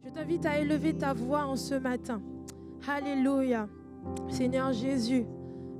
Je t'invite à élever ta voix en ce matin. Alléluia. Seigneur Jésus,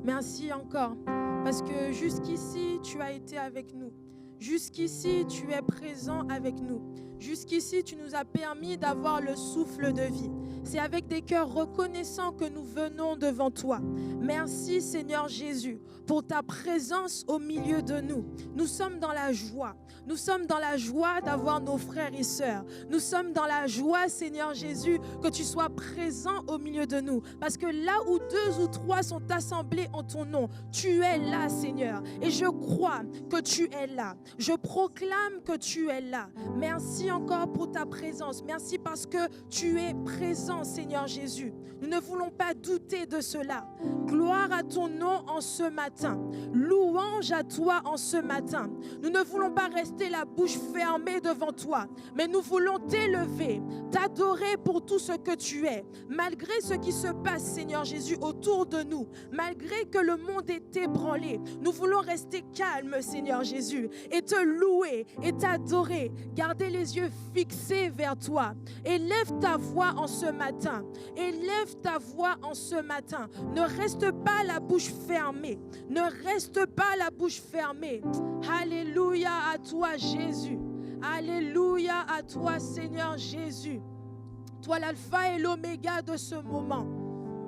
merci encore. Parce que jusqu'ici, tu as été avec nous. Jusqu'ici, tu es présent avec nous. Jusqu'ici, tu nous as permis d'avoir le souffle de vie. C'est avec des cœurs reconnaissants que nous venons devant toi. Merci Seigneur Jésus pour ta présence au milieu de nous. Nous sommes dans la joie. Nous sommes dans la joie d'avoir nos frères et sœurs. Nous sommes dans la joie, Seigneur Jésus, que tu sois présent au milieu de nous. Parce que là où 2 ou 3 sont assemblés en ton nom, tu es là, Seigneur. Et je crois que tu es là. Je proclame que tu es là. Merci encore pour ta présence. Merci parce que tu es présent, Seigneur Jésus. Nous ne voulons pas douter de cela. Gloire à ton nom en ce matin. Louange à toi en ce matin. Nous ne voulons pas rester la bouche fermée devant toi, mais nous voulons t'élever, t'adorer pour tout ce que tu es. Malgré ce qui se passe, Seigneur Jésus, autour de nous, malgré que le monde est ébranlé, nous voulons rester calmes, Seigneur Jésus, et te louer et t'adorer. Garder les yeux fixés vers toi. Élève ta voix en ce matin. Élève ta voix en ce matin. Ne reste pas la bouche fermée. Ne reste pas la bouche fermée. Alléluia à toi, Jésus. Alléluia à toi, Seigneur Jésus. Toi, l'alpha et l'oméga de ce moment.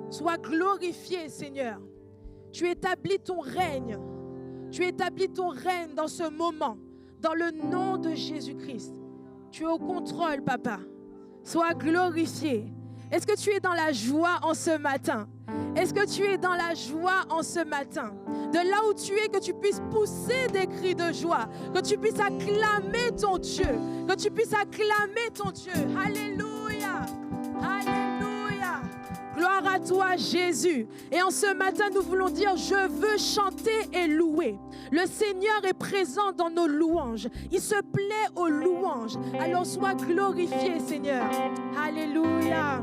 Sois glorifié, Seigneur. Tu établis ton règne. Tu établis ton règne dans ce moment. Dans le nom de Jésus-Christ. Tu es au contrôle, Papa. Sois glorifié. Est-ce que tu es dans la joie en ce matin? Est-ce que tu es dans la joie en ce matin? De là où tu es, que tu puisses pousser des cris de joie, que tu puisses acclamer ton Dieu, que tu puisses acclamer ton Dieu. Alléluia, alléluia. Gloire à toi, Jésus. Et en ce matin, nous voulons dire, je veux chanter et louer. Le Seigneur est présent dans nos louanges. Il se plaît aux louanges. Alors sois glorifié, Seigneur. Alléluia.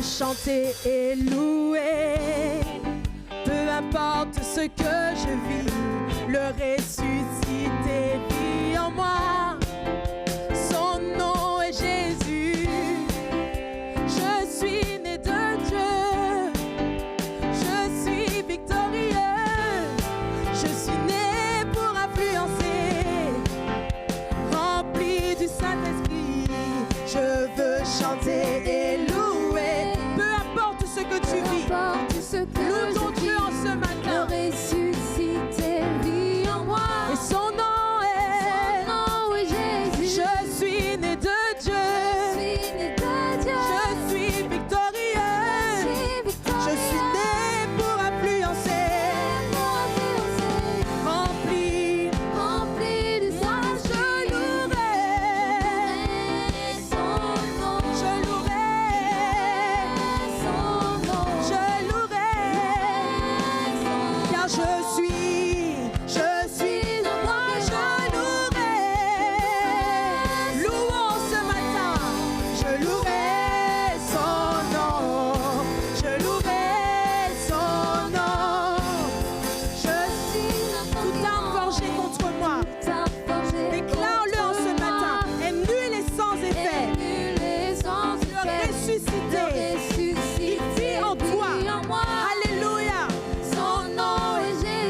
Chanter et louer, peu importe ce que je vis, le ressuscité vit en moi, son nom est Jésus, je suis né de Dieu, je suis victorieux, je suis né pour influencer, rempli du Saint-Esprit, je veux chanter et louer. Loue ton Dieu en ce matin. Le ressuscité vit en moi. Et son nom est Jésus. Je suis né de Dieu. Je suis victorieux. Je suis né pour influencer. Rempli du Saint-Esprit. Je louerai son nom. Je louerai son nom. Je louerai. Car je suis en moi, je louerai. Louons ce matin, je louerai son nom, je louerai son nom. Je suis tout forgé contre moi. Déclare-le en ce matin, est nul et sans effet. Le ressuscité, il vit en toi. Alléluia. Son nom est Jésus.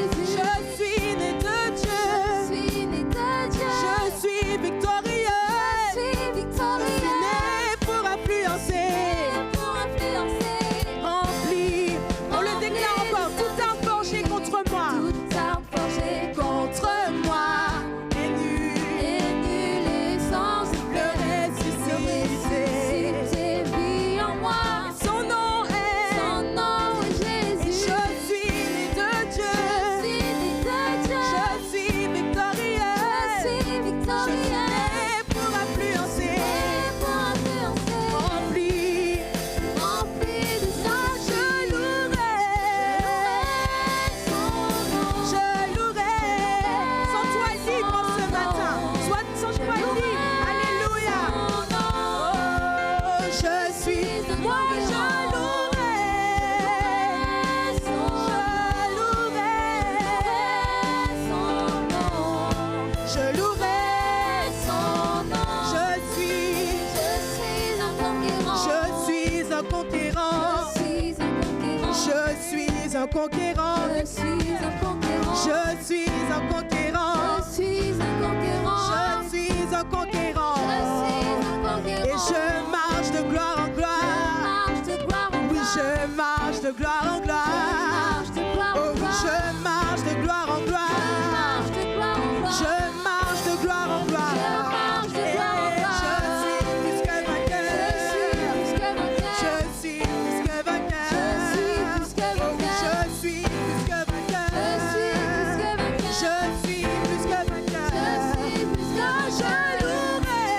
suis un conquérant. Je suis un conquérant. Je suis un conquérant. Je suis un conquérant. Je suis un conquérant. Je suis un conquérant. Et je marche de gloire en gloire. Marche de gloire en Oui, gloire. je marche de gloire en gloire. Marche de gloire Oh en oui, gloire. je marche de gloire en gloire. Marche de gloire en gloire. Je marche de gloire en gloire. marche de Et gloire en gloire. je suis plus que vainqueur. Je suis plus que vainqueur. Je suis plus que vainqueur. Je suis plus que Oh oui, vainqueur. je suis plus que vainqueur. Je suis plus que vainqueur. Je suis plus que vainqueur. Je suis plus que vainqueur. Je louerai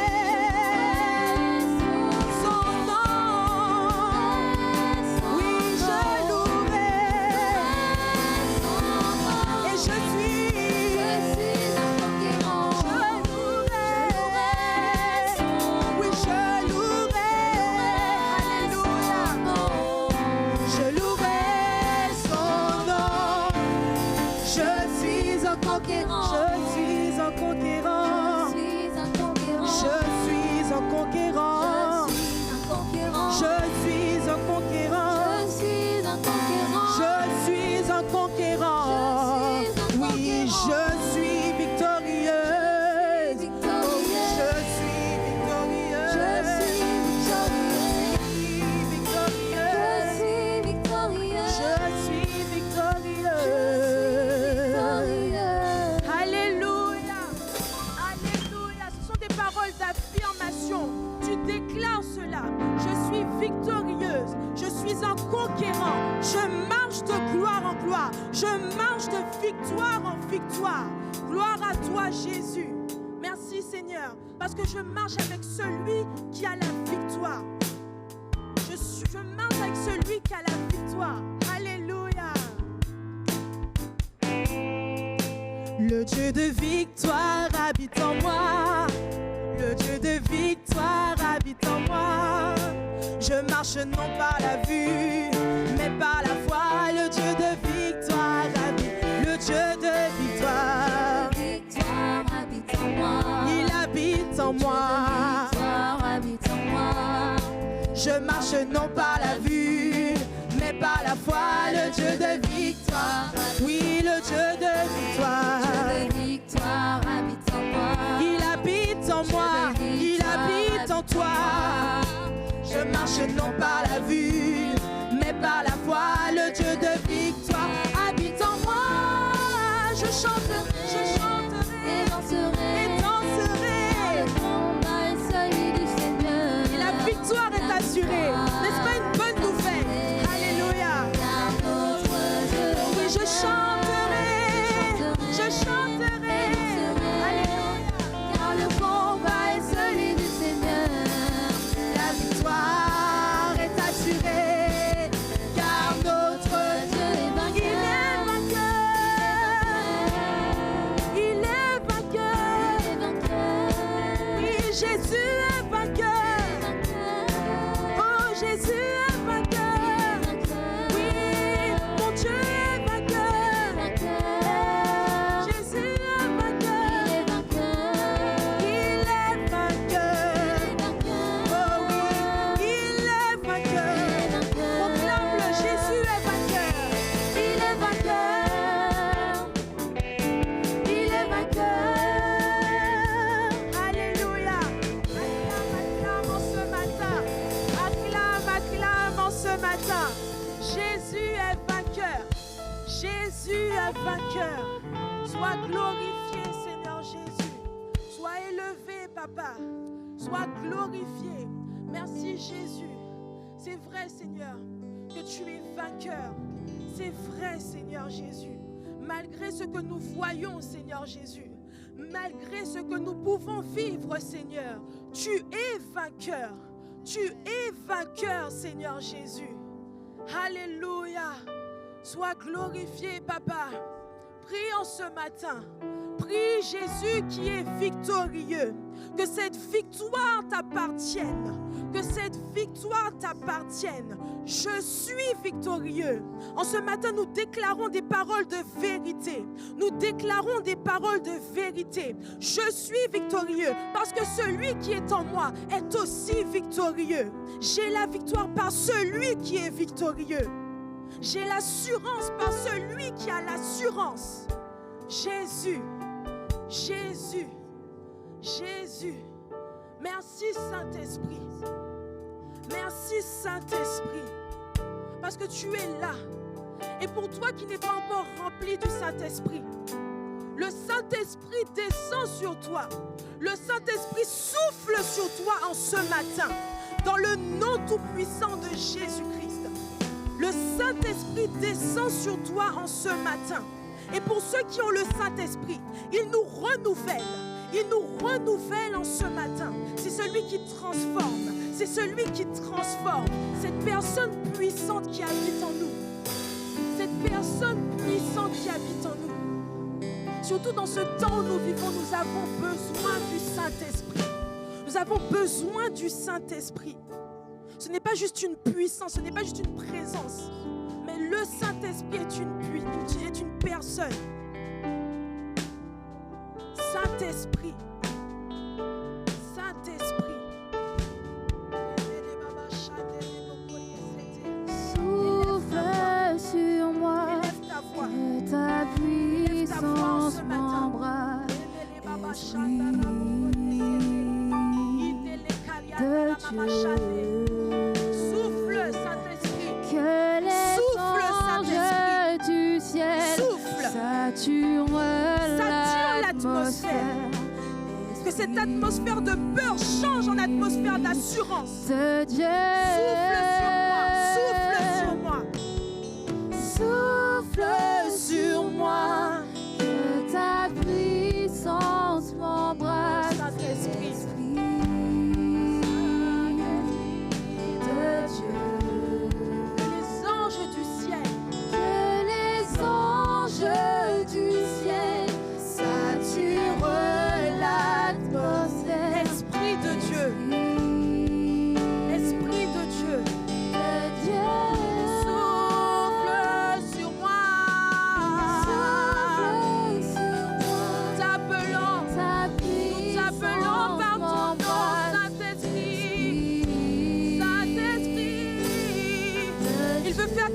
son nom. Oui, je louerai. Et je suis un conquérant. Je louerai. Oui, je louerai. Alléluia. Je louerai son nom. Je suis un conquérant. Je suis un conquérant. Je suis un conquérant. Je suis un conquérant. Je suis un conquérant. Je suis un conquérant. Je suis un conquérant. Je suis un conquérant. Je suis un Oui, conquérant. je suis victorieuse. Victorieux. Je suis victorieuse. Je suis victorieux. Je suis victorieuse. Je suis victorieux. Je suis victorieuse. Alléluia. Alléluia. Ce sont des paroles d'affirmation. Tu déclares cela. Je suis victorieuse. Je suis un conquérant. Je marche de gloire en gloire. Je marche de victoire en victoire. Gloire à toi, Jésus. Merci, Seigneur, parce que je marche avec celui qui a la victoire. Je marche avec celui qui a la victoire. Alléluia. Le Dieu de victoire habite en moi. Le Dieu de victoire habite en moi. Je marche non par la vue, mais par la foi. Le Dieu de victoire habite. Le Dieu de victoire, Victoire habite en moi. il habite en moi. Victoire habite en moi. Je marche non par la vue, mais par la foi. Le Dieu de victoire, oui, le Dieu de victoire. De victoire habite en moi. Il habite en moi, il habite en toi. Je marche non par la vue, mais par la foi. Le Dieu de victoire habite en moi. Je chanterai Et danserai. et danserai. Le combat est celui du Seigneur. Et la victoire est assurée. N'est-ce pas une bonne nouvelle? Alléluia. Car notre Dieu Oui, je chanterai, je chanterai. Alléluia. car le combat est celui du Seigneur. La victoire est assurée, car notre Dieu est il est vainqueur. Il est vainqueur. Oui, Jésus est vainqueur. Oh, Jésus est vainqueur. Oui, mon Dieu est vainqueur. Jésus est vainqueur. Il est vainqueur. Oh oui, il est vainqueur. Proclame-le, Jésus est vainqueur. Il est vainqueur. Il est vainqueur. Alléluia. Acclame en ce matin. Acclame en ce matin. Jésus est vainqueur. Jésus est vainqueur. Sois glorifié, Seigneur Jésus. Sois élevé, Papa. Sois glorifié. Merci, Jésus. C'est vrai, Seigneur, que tu es vainqueur. C'est vrai, Seigneur Jésus. Malgré ce que nous voyons, Seigneur Jésus, malgré ce que nous pouvons vivre, Seigneur, tu es vainqueur. Tu es vainqueur, Seigneur Jésus. Alléluia. Sois glorifié, Papa. Prie en ce matin. Prie Jésus qui est victorieux. Que cette victoire t'appartienne. Que cette victoire t'appartienne. Je suis victorieux. En ce matin, nous déclarons des paroles de vérité. Nous déclarons des paroles de vérité. Je suis victorieux parce que celui qui est en moi est aussi victorieux. J'ai la victoire par celui qui est victorieux. J'ai l'assurance par celui qui a l'assurance. Jésus, Jésus, Jésus. Merci Saint-Esprit. Merci Saint-Esprit. Parce que tu es là. Et pour toi qui n'es pas encore rempli du Saint-Esprit, le Saint-Esprit descend sur toi. Le Saint-Esprit souffle sur toi en ce matin. Dans le nom tout-puissant de Jésus-Christ. Le Saint-Esprit descend sur toi en ce matin. Et pour ceux qui ont le Saint-Esprit, il nous renouvelle. Il nous renouvelle en ce matin. C'est celui qui transforme. C'est celui qui transforme. Cette personne puissante qui habite en nous. Cette personne puissante qui habite en nous. Surtout dans ce temps où nous vivons, nous avons besoin du Saint-Esprit. Nous avons besoin du Saint-Esprit. Ce n'est pas juste une puissance, ce n'est pas juste une présence. Mais le Saint-Esprit est une personne. Saint-Esprit. Saint-Esprit. Souffle sur moi. Élève ta voix. Que ta puissance m'embrasse. De Dieu. Souffle, Saint-Esprit. Que les anges du ciel saturent l'atmosphère. Que cette atmosphère de peur change en atmosphère d'assurance. De Dieu. Souffle sur moi. Souffle sur moi. Que ta puissance m'embrasse. Saint-Esprit.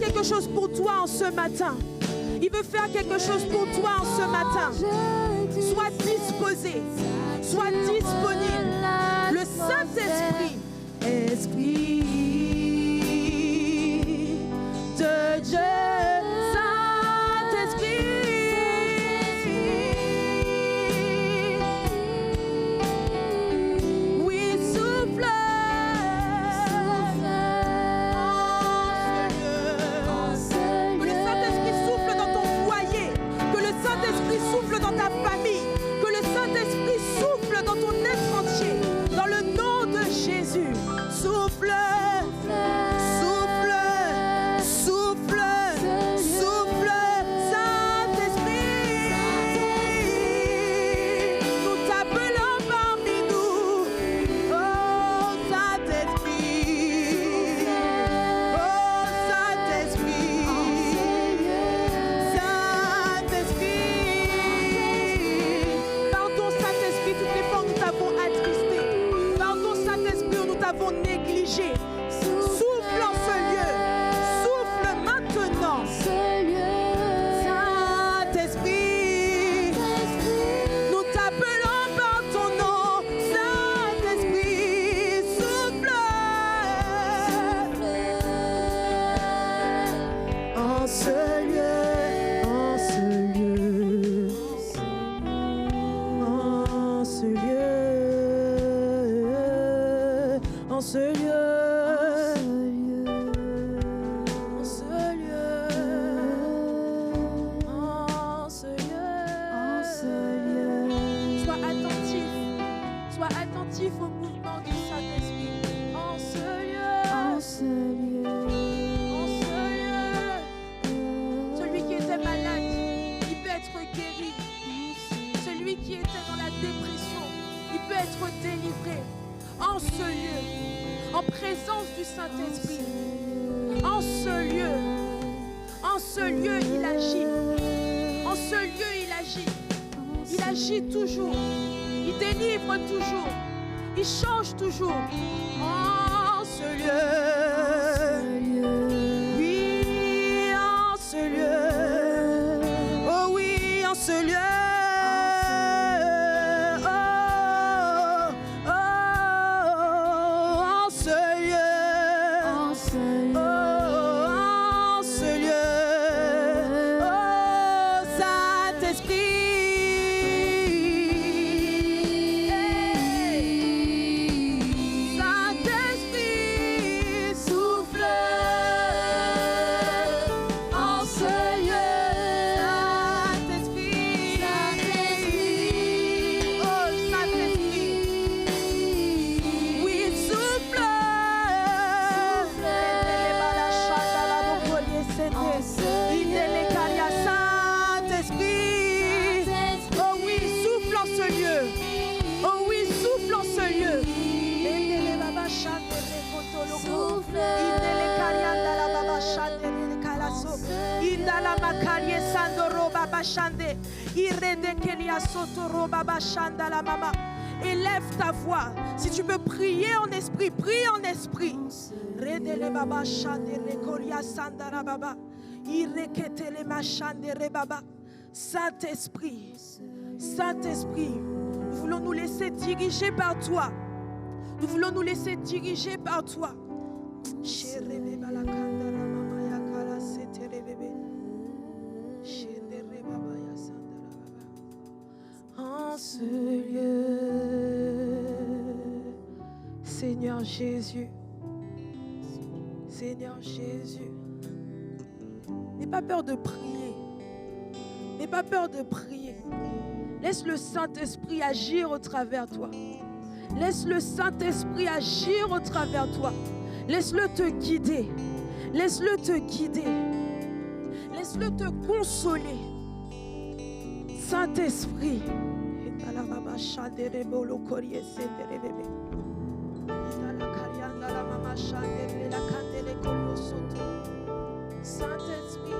Quelque chose pour toi en ce matin. Il veut faire quelque chose pour toi en ce matin. Sois disposé, sois disponible. Le Saint-Esprit, Esprit de Dieu. ce lieu. Élève ta voix. Si tu peux prier en esprit, prie en esprit. Saint-Esprit, Saint-Esprit, nous voulons nous laisser diriger par toi. Nous voulons nous laisser diriger par toi. En ce lieu, Seigneur Jésus, Seigneur Jésus, n'aie pas peur de prier, n'aie pas peur de prier. Laisse le Saint-Esprit agir au travers de toi. Laisse le Saint-Esprit agir au travers de toi. Laisse-le te guider. Laisse-le te guider. Laisse-le te consoler. Saint-Esprit. Saint-Esprit.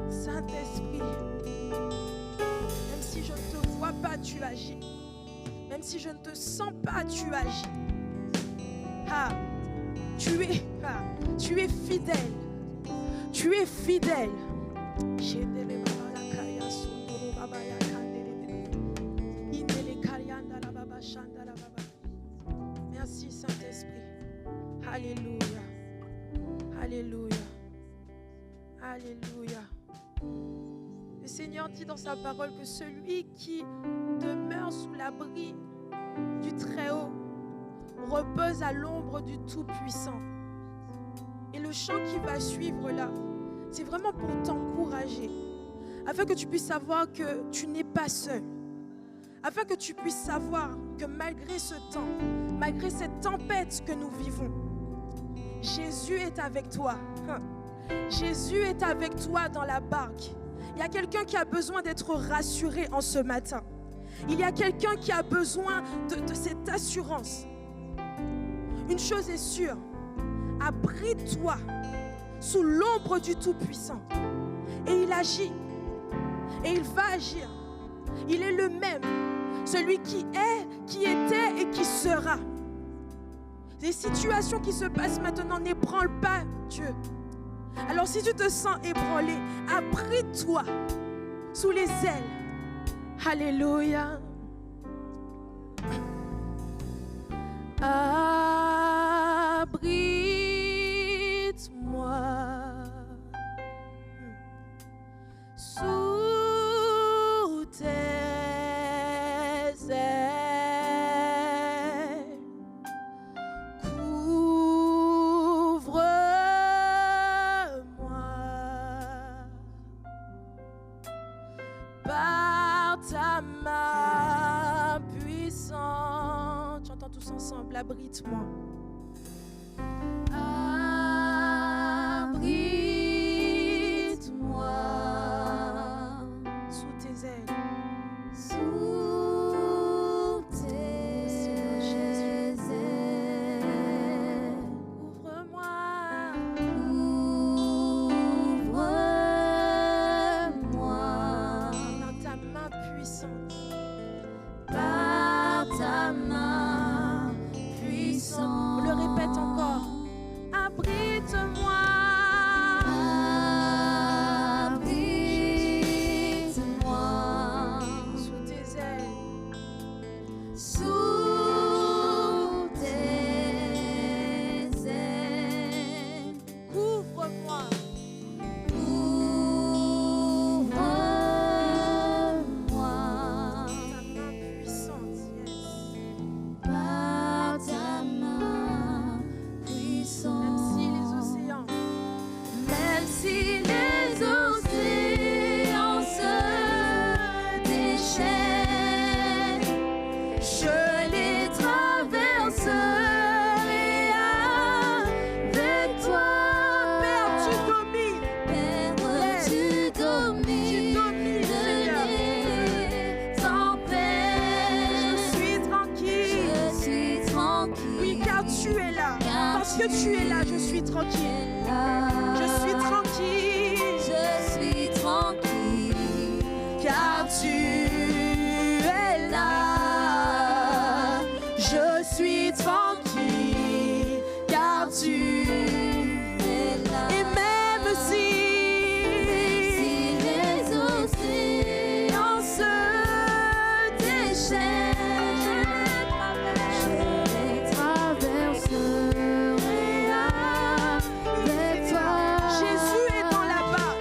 Saint-Esprit. Même si je ne te vois pas, tu agis. Même si je ne te sens pas, tu agis. Tu es fidèle. Tu es fidèle. Merci Saint-Esprit. Alléluia. Alléluia. Alléluia. Le Seigneur dit dans sa parole que celui qui demeure sous l'abri du Très-Haut repose à l'ombre du Tout-Puissant. Et le chant qui va suivre là, c'est vraiment pour t'encourager, afin que tu puisses savoir que tu n'es pas seul, afin que tu puisses savoir que malgré ce temps, malgré cette tempête que nous vivons, Jésus est avec toi. Jésus est avec toi dans la barque. Il y a quelqu'un qui a besoin d'être rassuré en ce matin. Il y a quelqu'un qui a besoin de cette assurance. Une chose est sûre, abrite-toi sous l'ombre du Tout-Puissant. Et il agit. Et il va agir. Il est le même. Celui qui est, qui était et qui sera. Les situations qui se passent maintenant n'ébranlent pas Dieu. Alors si tu te sens ébranlé, abrite-toi sous les ailes. Alléluia. Abrite-moi sous tes ailes. Couvre-moi par ta main puissante. J'entends tous ensemble, abrite-moi. Abrite-moi sous tes ailes. Sous tes ailes. Ouvre-moi. Ouvre-moi Par ta main puissante. par ta main puissante. que tu es là, je suis tranquille. Je suis tranquille. Je suis tranquille. Car tu es là. Je suis tranquille. Car tu Es là. et même si les océans se déchaînent, je les traverserai avec toi. Jésus est dans là-bas.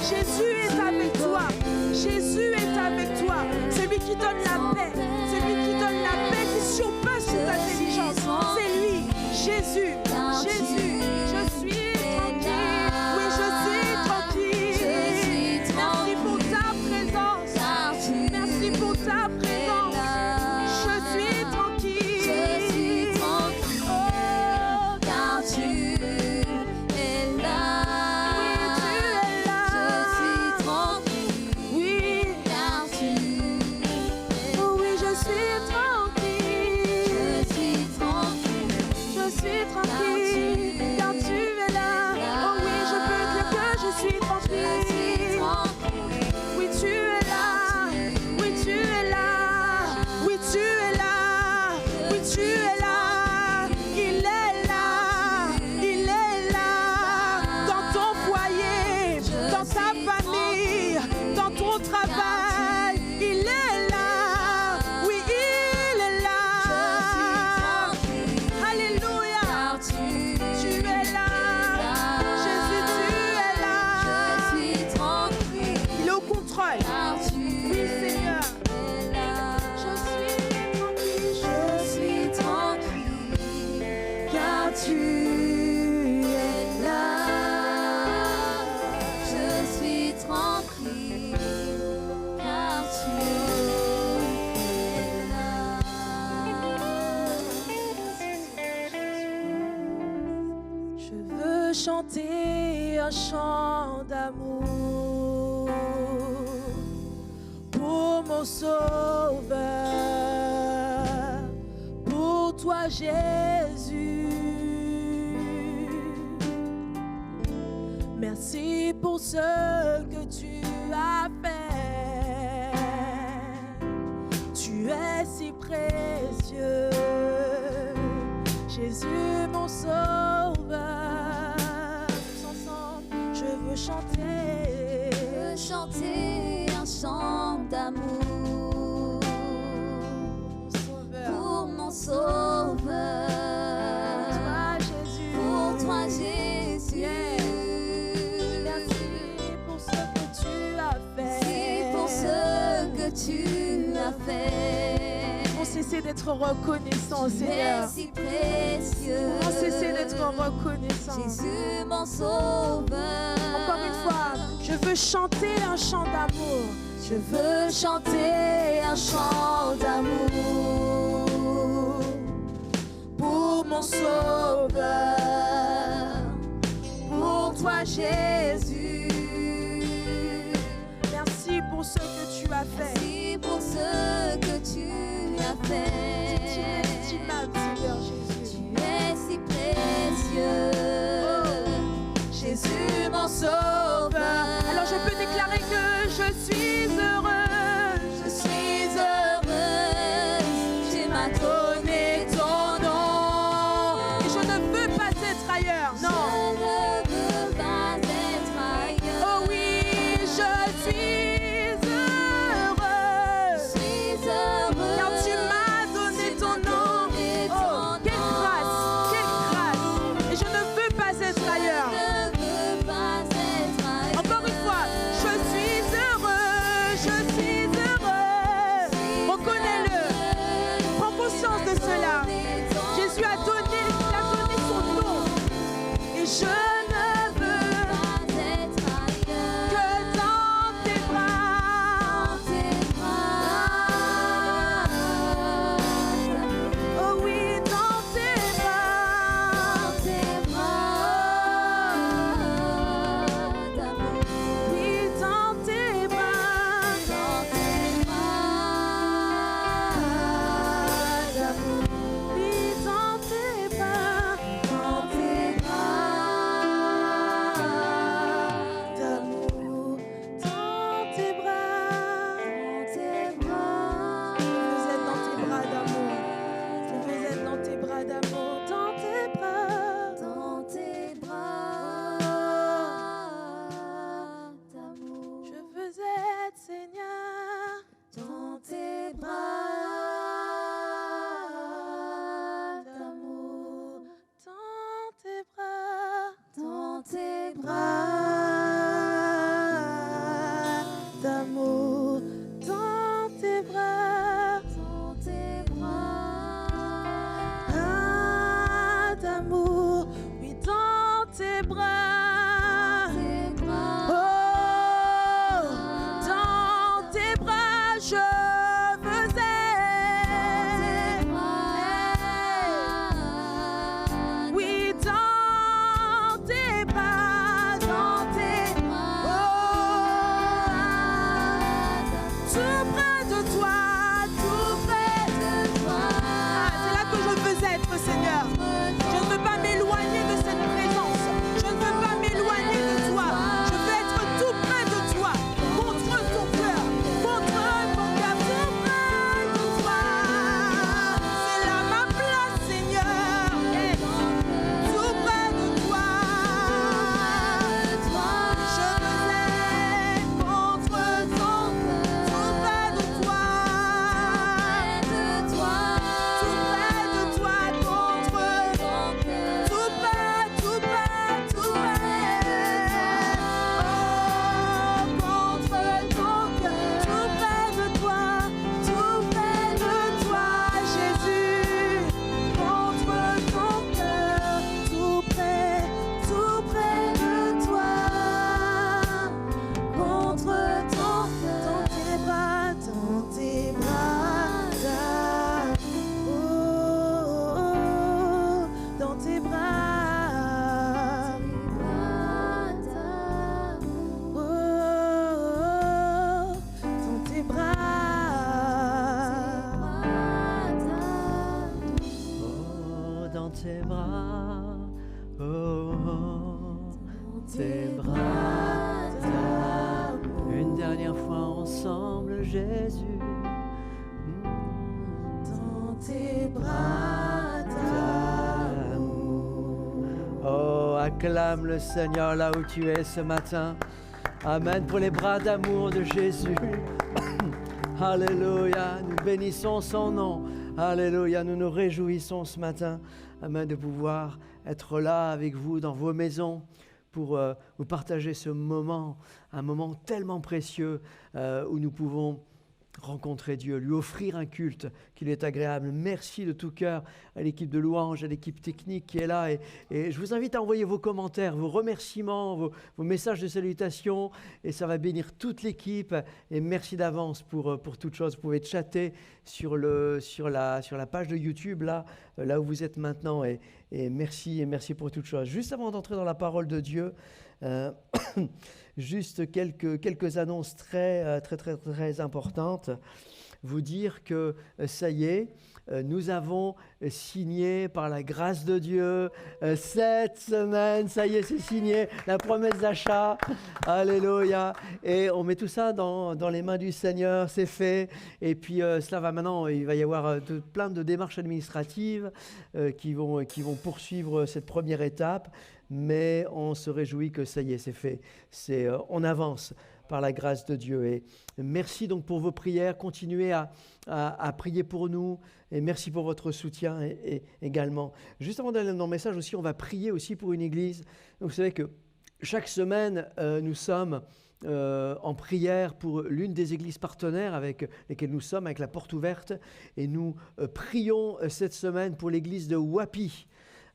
Jésus est avec toi. Jésus est avec toi. Celui qui donne la paix. Celui qui donne la paix qui surpasse toute intelligence. C'est lui. Jésus. Jésus. Je suis tranquille. Oui, je suis tranquille. Merci pour ta présence. Merci pour ta présence. Je suis tranquille. Je suis tranquille. Oh, Car tu es là. tu es là. Je suis tranquille. Oui. Car tu es Oh oui, je suis tranquille. Je suis tranquille. Je suis tranquille. Car tu es là. Oh oui, je peux dire que je suis Je suis tranquille. tranquille. Oui, tu es là. Oui, tu es là. Oui, tu es là. Oui, tu es là. Il est là. Il est là. Dans ton foyer, dans ta famille, dans ton travail. Il est là. Oui, il est là. Alléluia. Car tu Tu es là. Jésus, tu es là. Je suis tranquille. Il est au contrôle. Car tu Oui, Seigneur. es là. Je suis tranquille. Je suis tranquille. Car tu es là. Je suis tranquille. Car tu es là. Je veux chanter un chant d'amour pour mon Sauveur, pour toi Jésus. Merci pour ce que tu as fait. Tu es si précieux, Jésus mon Sauveur. Tous ensemble, je veux chanter. Je veux chanter un chant d'amour Sauveur. pour mon Sauveur. Toi, Jésus. Pour toi, Jésus. Yeah. Merci pour ce que tu as fait. Merci pour ce que tu as fait. On cessait d'être reconnaissant, Tu es Seigneur. si précieux. On cessait d'être reconnaissant. Jésus, mon Sauveur. Encore une fois, je veux chanter un chant d'amour. Je veux chanter un chant d'amour Pour mon Sauveur, pour toi Jésus. Merci pour ce que tu as fait. Merci pour ce que tu as C'est fait. inestimable, Seigneur Jésus. Tu es si précieux. Jésus, mon Sauveur. Alors je peux déclarer que je suis heureuse. Je suis heureuse. Tu m'as donné ton nom. Et je ne veux pas être ailleurs. Je Non. ne veux pas être ailleurs. Oh oui, je suis heureuse. Je suis heureuse. Car tu m'as donné ton nom. donné Oh, être, Seigneur, dans tes bras d'amour, dans tes bras, dans tes bras bras d'amour, dans tes bras, dans tes bras d'amour, oui, dans tes bras. tes bras Oh, dans tes bras, je veux être. Oui, dans tes bras, dans tes bras. Oh, tout près de toi, tout près de toi. Ah, c'est là que je veux être, Seigneur. Je ne veux pas m'éloigner de cette présence. Je ne veux pas m'éloigner de toi. Je veux être tout près de toi, contre ton cœur, contre ton cœur, tout près de toi. C'est là ma place, Seigneur. Hey, tout près de toi. Je veux être contre ton cœur, tout près de toi. Tout près de toi, contre tout près, tout près, tout près. Oh, contre ton cœur, tout près de toi, Jésus. Contre ton cœur, tout près de toi. Contre ton cœur, dans tes bras d'amour, dans tes bras. Oh, dans tes bras. Oh, dans tes bras, oh, tes bras d'amour. Une dernière fois ensemble, Jésus. Dans tes bras d'amour. Oh, acclame le Seigneur là où tu es ce matin. Amen pour les bras d'amour de Jésus. Alléluia, nous bénissons son nom. Alléluia, nous nous réjouissons ce matin. Amen, de pouvoir être là avec vous dans vos maisons pour vous partager ce moment, un moment tellement précieux où nous pouvons rencontrer Dieu, lui offrir un culte qui lui est agréable. Merci de tout cœur à l'équipe de louange, à l'équipe technique qui est là. Et je vous invite à envoyer vos commentaires, vos remerciements, vos messages de salutation. Et ça va bénir toute l'équipe. Et merci d'avance pour toute chose. Vous pouvez chatter sur la page de YouTube, là où vous êtes maintenant. Et merci pour toute chose. Juste avant d'entrer dans la parole de Dieu, juste quelques annonces très importantes. Vous dire que ça y est, nous avons signé par la grâce de Dieu cette semaine, ça y est, c'est signé, la promesse d'achat. Alléluia. Et on met tout ça dans les mains du Seigneur, c'est fait. Et puis cela va maintenant, il va y avoir plein de démarches administratives qui vont poursuivre cette première étape. Mais on se réjouit que ça y est, c'est fait. On avance par la grâce de Dieu. Et merci donc pour vos prières. Continuez à prier pour nous. Et merci pour votre soutien également. Juste avant d'aller dans le message aussi, on va prier aussi pour une église. Vous savez que chaque semaine, nous sommes en prière pour l'une des églises partenaires avec lesquelles nous sommes, avec la porte ouverte. Et nous prions cette semaine pour l'église de Wapi.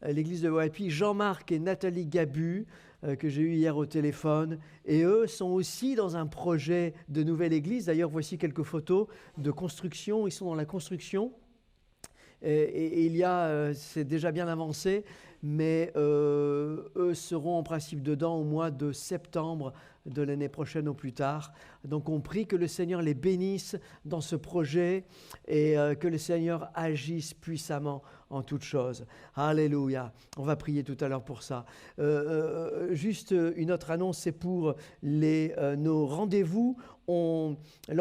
L'église de Wapi, Jean-Marc et Nathalie Gabu, que j'ai eu hier au téléphone. Et eux sont aussi dans un projet de nouvelle église. D'ailleurs, voici quelques photos de construction. Ils sont dans la construction. Et c'est déjà bien avancé, mais eux seront en principe dedans au mois de septembre de l'année prochaine au plus tard. Donc on prie que le Seigneur les bénisse dans ce projet et que le Seigneur agisse puissamment en toutes choses. Alléluia. On va prier tout à l'heure pour ça. Juste une autre annonce, c'est pour nos rendez-vous. Là,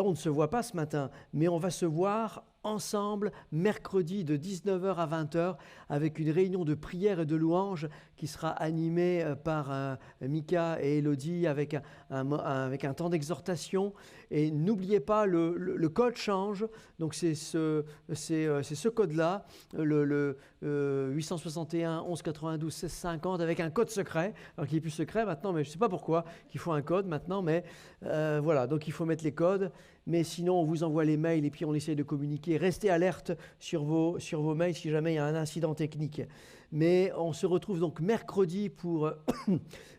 on ne se voit pas ce matin, mais on va se voir ensemble mercredi de 19h à 20h avec une réunion de prière et de louange qui sera animée par Mika et Elodie avec un temps d'exhortation. Et n'oubliez pas, le code change, donc c'est ce code-là, le 861 11 92 16 50 avec un code secret, alors qu'il n'est plus secret maintenant, mais je ne sais pas pourquoi qu'il faut un code maintenant, mais voilà, donc il faut mettre les codes. Mais sinon, on vous envoie les mails et puis on essaie de communiquer. Restez alerte sur vos mails si jamais il y a un incident technique. Mais on se retrouve donc mercredi pour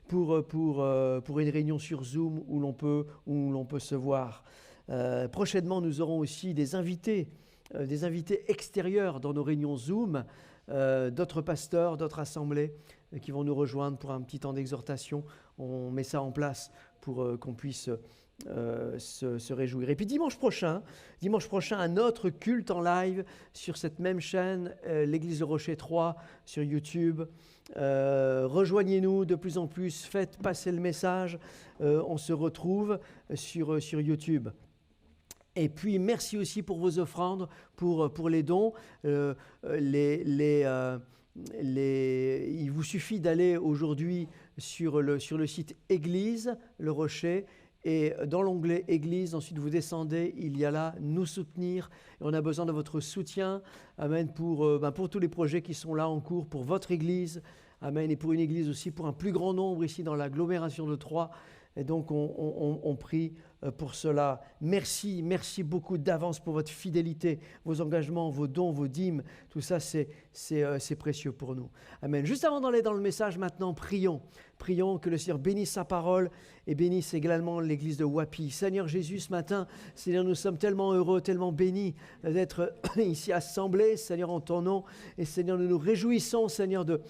une réunion sur Zoom où l'on peut se voir. Prochainement, nous aurons aussi des invités extérieurs dans nos réunions Zoom, d'autres pasteurs, d'autres assemblées qui vont nous rejoindre pour un petit temps d'exhortation. On met ça en place pour qu'on puisse se réjouir. Et puis dimanche prochain, un autre culte en live sur cette même chaîne, l'Église de Rocher 3 sur YouTube. Rejoignez-nous de plus en plus, faites passer le message. On se retrouve sur YouTube. Et puis merci aussi pour vos offrandes, pour les dons. Il vous suffit d'aller aujourd'hui sur le site Église, le Rocher, et dans l'onglet Église, ensuite vous descendez, il y a là nous soutenir. Et on a besoin de votre soutien, amen, pour tous les projets qui sont là en cours, pour votre Église, amen, et pour une Église aussi, pour un plus grand nombre ici dans l'agglomération de Troyes. Et donc on prie pour cela. Merci beaucoup d'avance pour votre fidélité, vos engagements, vos dons, vos dîmes. Tout ça, c'est précieux pour nous. Amen. Juste avant d'aller dans le message maintenant, prions. Prions que le Seigneur bénisse sa parole et bénisse également l'église de Wapi. Seigneur Jésus, ce matin, Seigneur, nous sommes tellement heureux, tellement bénis d'être ici assemblés, Seigneur, en ton nom. Et Seigneur, nous nous réjouissons, Seigneur, de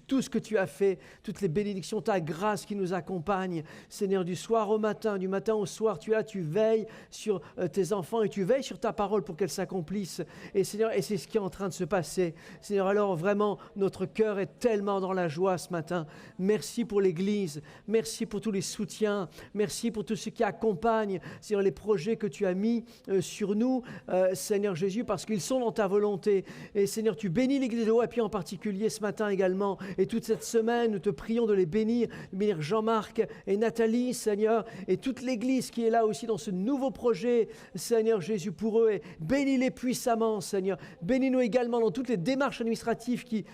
tout ce que tu as fait, toutes les bénédictions, ta grâce qui nous accompagne. Seigneur, du soir au matin, du matin au soir, tu es là, tu veilles sur tes enfants et tu veilles sur ta parole pour qu'elle s'accomplisse. Et Seigneur, et c'est ce qui est en train de se passer. Seigneur, alors vraiment, notre cœur est tellement dans la joie ce matin. Merci pour l'Église, merci pour tous les soutiens, merci pour tout ce qui accompagne, Seigneur, les projets que tu as mis sur nous, Seigneur Jésus, parce qu'ils sont dans ta volonté. Et Seigneur, tu bénis l'Église de Wapi en particulier ce matin également, et toute cette semaine, nous te prions de les bénir Jean-Marc et Nathalie, Seigneur, et toute l'Église qui est là aussi dans ce nouveau projet, Seigneur Jésus, pour eux, et bénis-les puissamment, Seigneur. Bénis-nous également dans toutes les démarches administratives qui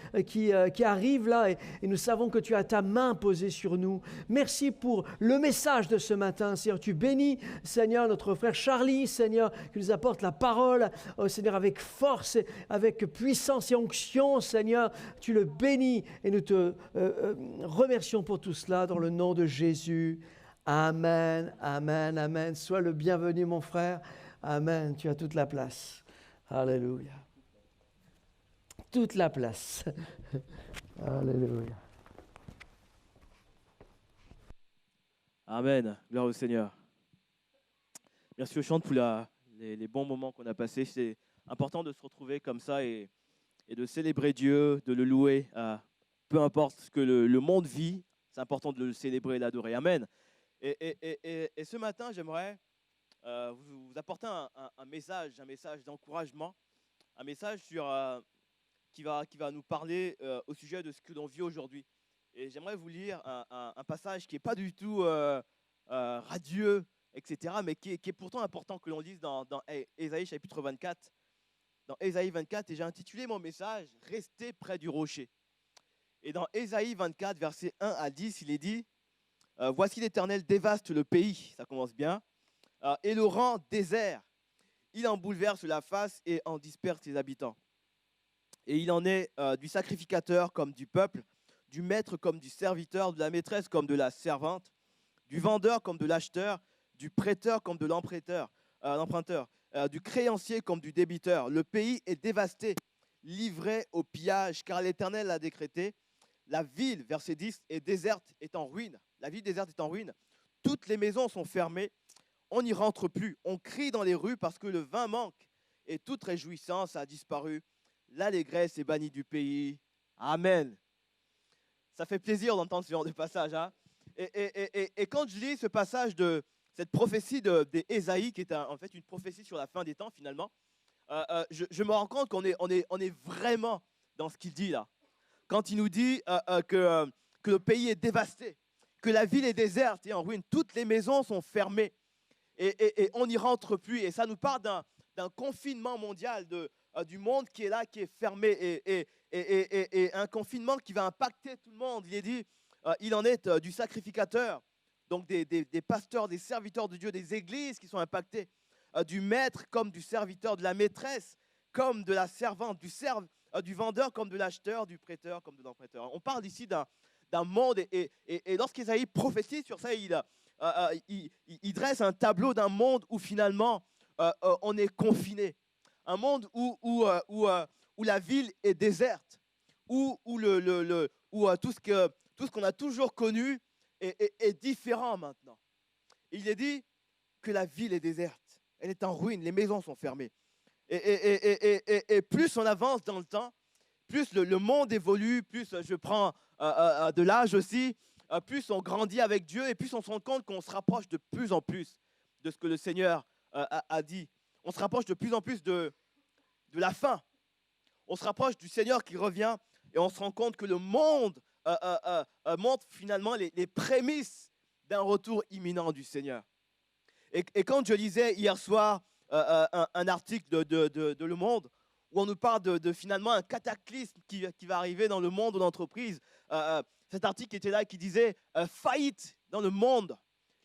arrivent là, et nous savons que tu as ta main posée sur nous. Merci pour le message de ce matin, Seigneur. Tu bénis, Seigneur, notre frère Charlie, Seigneur, qui nous apporte la parole, Seigneur, avec force, avec puissance et onction, Seigneur. Tu le bénis et nous te remercions pour tout cela dans le nom de Jésus. Amen, amen, amen. Sois le bienvenu, mon frère. Amen. Tu as toute la place. Alléluia. Toute la place. Alléluia. Amen. Gloire au Seigneur. Merci au chant pour les bons moments qu'on a passés. C'est important de se retrouver comme ça et de célébrer Dieu, de le louer. Peu importe ce que le monde vit, c'est important de le célébrer et l'adorer. Amen. Et ce matin, j'aimerais vous apporter un message d'encouragement, un message qui va nous parler au sujet de ce que l'on vit aujourd'hui. Et j'aimerais vous lire un passage qui n'est pas du tout radieux, etc., mais qui est pourtant important que l'on lise dans Ésaïe chapitre 24. Dans Ésaïe 24, et j'ai intitulé mon message « Restez près du rocher ». Et dans Ésaïe 24, versets 1 à 10, il est dit « Voici l'Éternel dévaste le pays », ça commence bien, « et le rend désert. Il en bouleverse la face et en disperse ses habitants. Et il en est du sacrificateur comme du peuple, du maître comme du serviteur, de la maîtresse comme de la servante, du vendeur comme de l'acheteur, du prêteur comme de l'emprunteur, du créancier comme du débiteur. Le pays est dévasté, livré au pillage, car l'Éternel l'a décrété. La ville, verset 10, est déserte, est en ruine. La ville déserte est en ruine. Toutes les maisons sont fermées, on n'y rentre plus. On crie dans les rues parce que le vin manque et toute réjouissance a disparu. L'allégresse est bannie du pays. Amen. Ça fait plaisir d'entendre ce genre de passage. Hein? Et quand je lis ce passage de cette prophétie d'Ésaïe, qui est en fait une prophétie sur la fin des temps finalement, je me rends compte qu'on est vraiment dans ce qu'il dit là. Quand il nous dit que le pays est dévasté, que la ville est déserte et en ruine, toutes les maisons sont fermées et on n'y rentre plus. Et ça nous parle d'un confinement mondial du monde qui est là, qui est fermé et un confinement qui va impacter tout le monde. Il est dit, il en est du sacrificateur, donc des pasteurs, des serviteurs de Dieu, des églises qui sont impactées, du maître comme du serviteur, de la maîtresse comme de la servante, du vendeur comme de l'acheteur, du prêteur comme de l'emprunteur. On parle ici d'un monde et lorsqu'Ésaïe prophétise sur ça, il dresse un tableau d'un monde où finalement on est confiné, un monde où la ville est déserte, où tout ce qu'on a toujours connu est différent maintenant. Il est dit que la ville est déserte, elle est en ruine, les maisons sont fermées. Et plus on avance dans le temps, plus le monde évolue, plus je prends de l'âge aussi, plus on grandit avec Dieu et plus on se rend compte qu'on se rapproche de plus en plus de ce que le Seigneur a dit. On se rapproche de plus en plus de la fin. On se rapproche du Seigneur qui revient et on se rend compte que le monde montre finalement les prémices d'un retour imminent du Seigneur. Et quand je lisais hier soir un article de Le Monde où on nous parle de finalement un cataclysme qui va arriver dans le monde de l'entreprise, cet article était là qui disait faillite dans le monde,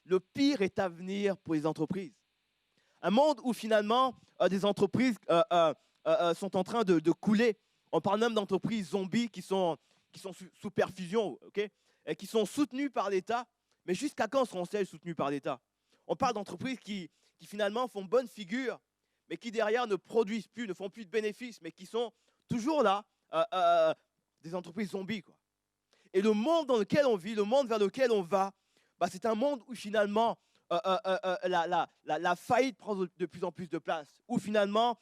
le pire est à venir pour les entreprises. Un monde où finalement des entreprises sont en train de couler. On parle même d'entreprises zombies qui sont sous perfusion, okay, et qui sont soutenues par l'État. Mais jusqu'à quand seront-elles soutenues par l'État? On parle d'entreprises qui finalement font bonne figure, mais qui derrière ne produisent plus, ne font plus de bénéfices, mais qui sont toujours là, des entreprises zombies, quoi. Et le monde dans lequel on vit, le monde vers lequel on va, c'est un monde où finalement la faillite prend de plus en plus de place, où finalement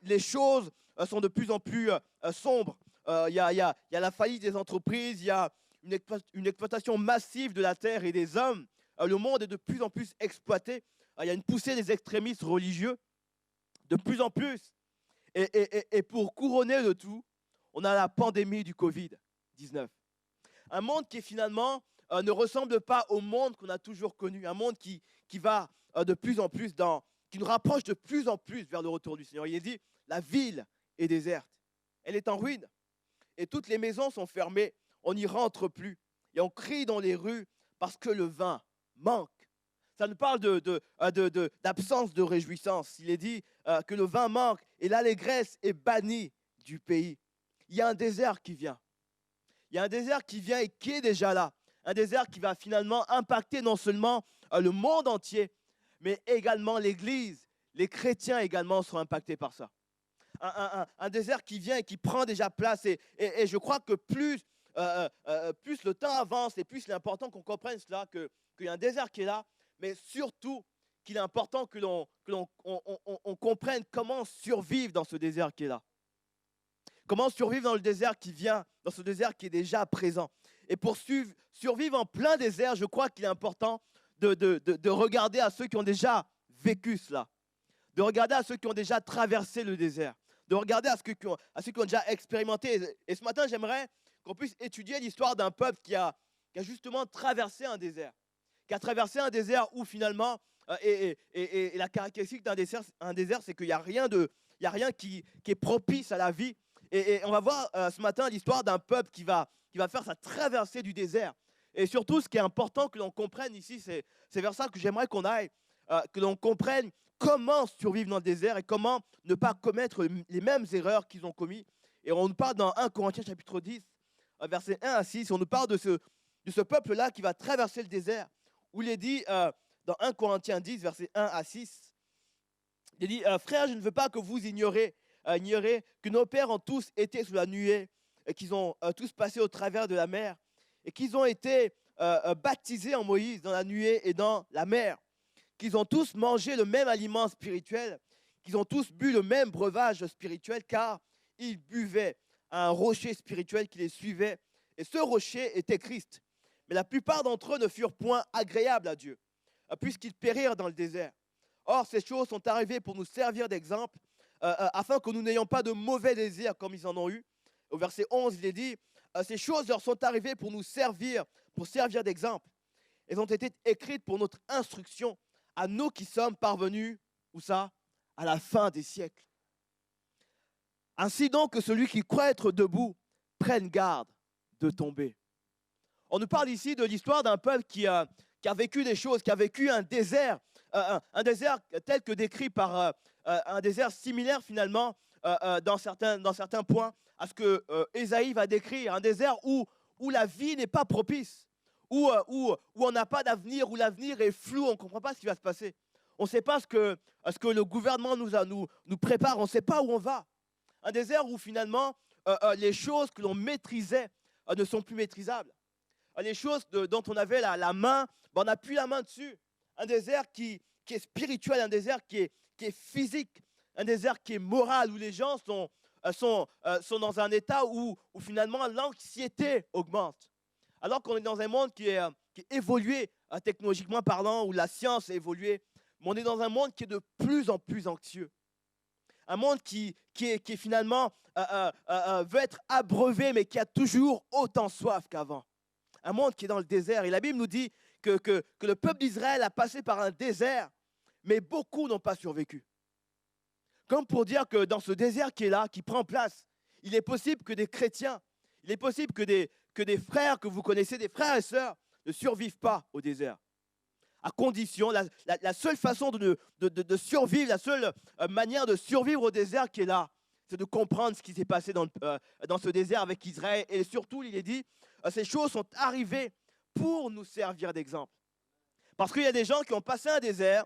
les choses sont de plus en plus sombres. Il y a la faillite des entreprises, il y a une exploitation massive de la terre et des hommes. Le monde est de plus en plus exploité. Il y a une poussée des extrémistes religieux, de plus en plus. Et pour couronner le tout, on a la pandémie du Covid-19. Un monde qui finalement ne ressemble pas au monde qu'on a toujours connu. Un monde qui va de plus en plus qui nous rapproche de plus en plus vers le retour du Seigneur. Il est dit, la ville est déserte. Elle est en ruine. Et toutes les maisons sont fermées. On n'y rentre plus. Et on crie dans les rues parce que le vin manque. Ça nous parle d'absence de réjouissance. Il est dit que le vin manque et l'allégresse est bannie du pays. Il y a un désert qui vient. Il y a un désert qui vient et qui est déjà là. Un désert qui va finalement impacter non seulement le monde entier, mais également l'Église. Les chrétiens également seront impactés par ça. Un désert qui vient et qui prend déjà place. Et je crois que plus le temps avance et plus il est important qu'on comprenne cela, qu'il y a un désert qui est là, mais surtout qu'il est important que l'on comprenne comment survivre dans ce désert qui est là. Comment survivre dans le désert qui vient, dans ce désert qui est déjà présent. Et pour survivre en plein désert, je crois qu'il est important de regarder à ceux qui ont déjà vécu cela, de regarder à ceux qui ont déjà traversé le désert, de regarder à ceux qui ont déjà expérimenté. Et ce matin, j'aimerais qu'on puisse étudier l'histoire d'un peuple qui a justement traversé un désert, qui a traversé un désert où finalement, et la caractéristique d'un désert, c'est qu'il n'y a rien qui est propice à la vie. Et on va voir ce matin l'histoire d'un peuple qui va faire sa traversée du désert. Et surtout, ce qui est important que l'on comprenne ici, c'est vers ça que j'aimerais qu'on aille, que l'on comprenne comment survivre dans le désert et comment ne pas commettre les mêmes erreurs qu'ils ont commis. Et on nous parle dans 1 Corinthiens chapitre 10, versets 1 à 6, on nous parle de ce peuple-là qui va traverser le désert, où il est dit dans 1 Corinthiens 10, versets 1 à 6, il est dit « Frères, je ne veux pas que vous ignoriez que nos pères ont tous été sous la nuée, et qu'ils ont tous passé au travers de la mer, et qu'ils ont été baptisés en Moïse dans la nuée et dans la mer, qu'ils ont tous mangé le même aliment spirituel, qu'ils ont tous bu le même breuvage spirituel, car ils buvaient à un rocher spirituel qui les suivait, et ce rocher était Christ. Mais la plupart d'entre eux ne furent point agréables à Dieu, puisqu'ils périrent dans le désert. Or, ces choses sont arrivées pour nous servir d'exemple, afin que nous n'ayons pas de mauvais désirs comme ils en ont eu. Au verset 11, il est dit, ces choses leur sont arrivées pour nous servir, pour servir d'exemple. Elles ont été écrites pour notre instruction, à nous qui sommes parvenus, où ça? À la fin des siècles. Ainsi donc que celui qui croit être debout prenne garde de tomber. On nous parle ici de l'histoire d'un peuple qui a vécu des choses, qui a vécu un désert tel que décrit par un désert similaire finalement dans certains points à ce que Ésaïe va décrire, un désert où la vie n'est pas propice, où on n'a pas d'avenir, où l'avenir est flou, on ne comprend pas ce qui va se passer. On ne sait pas ce que le gouvernement nous prépare, on ne sait pas où on va. Un désert où finalement les choses que l'on maîtrisait ne sont plus maîtrisables. Les choses dont on avait la main, on n'a plus la main dessus. Un désert qui est spirituel, un désert qui est physique, un désert qui est moral, où les gens sont dans un état où finalement l'anxiété augmente. Alors qu'on est dans un monde qui est évolué technologiquement parlant, où la science a évolué, mais on est dans un monde qui est de plus en plus anxieux. Un monde qui est finalement veut être abreuvé, mais qui a toujours autant soif qu'avant. Un monde qui est dans le désert. Et la Bible nous dit que le peuple d'Israël a passé par un désert, mais beaucoup n'ont pas survécu. Comme pour dire que dans ce désert qui est là, qui prend place, il est possible que des chrétiens, il est possible que des frères que vous connaissez, des frères et sœurs, ne survivent pas au désert. À condition, la seule façon de survivre, la seule manière de survivre au désert qui est là, c'est de comprendre ce qui s'est passé dans ce désert avec Israël. Et surtout, il est dit, ces choses sont arrivées pour nous servir d'exemple. Parce qu'il y a des gens qui ont passé un désert,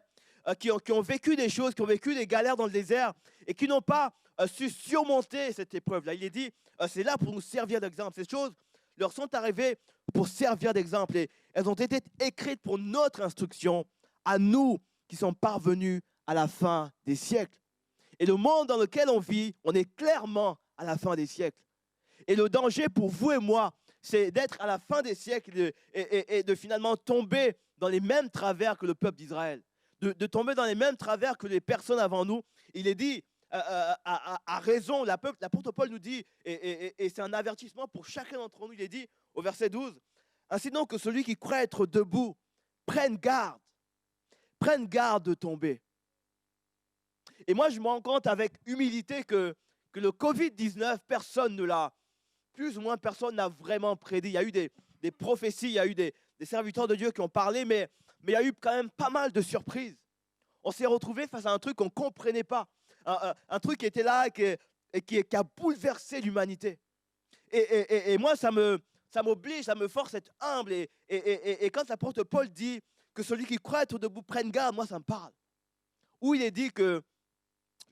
qui ont vécu des choses, qui ont vécu des galères dans le désert et qui n'ont pas su surmonter cette épreuve-là. Il est dit, c'est là pour nous servir d'exemple. Ces choses leur sont arrivées pour servir d'exemple et elles ont été écrites pour notre instruction, à nous qui sommes parvenus à la fin des siècles. Et le monde dans lequel on vit, on est clairement à la fin des siècles. Et le danger pour vous et moi, c'est d'être à la fin des siècles et de finalement tomber dans les mêmes travers que le peuple d'Israël, de tomber dans les mêmes travers que les personnes avant nous. Il est dit, à raison, l'apôtre Paul nous dit, et c'est un avertissement pour chacun d'entre nous, il est dit au verset 12, « Ainsi donc que celui qui croit être debout, prenne garde de tomber. » Et moi, je me rends compte avec humilité que le Covid-19, personne ne l'a, plus ou moins personne n'a vraiment prédit. Il y a eu des prophéties, il y a eu des serviteurs de Dieu qui ont parlé, mais il y a eu quand même pas mal de surprises. On s'est retrouvé face à un truc qu'on ne comprenait pas, un truc qui était là et qui a bouleversé l'humanité. Et moi, ça m'oblige, ça me force à être humble. Et quand l'apôtre Paul dit que celui qui croit être debout prenne garde, moi, ça me parle. Où il est dit que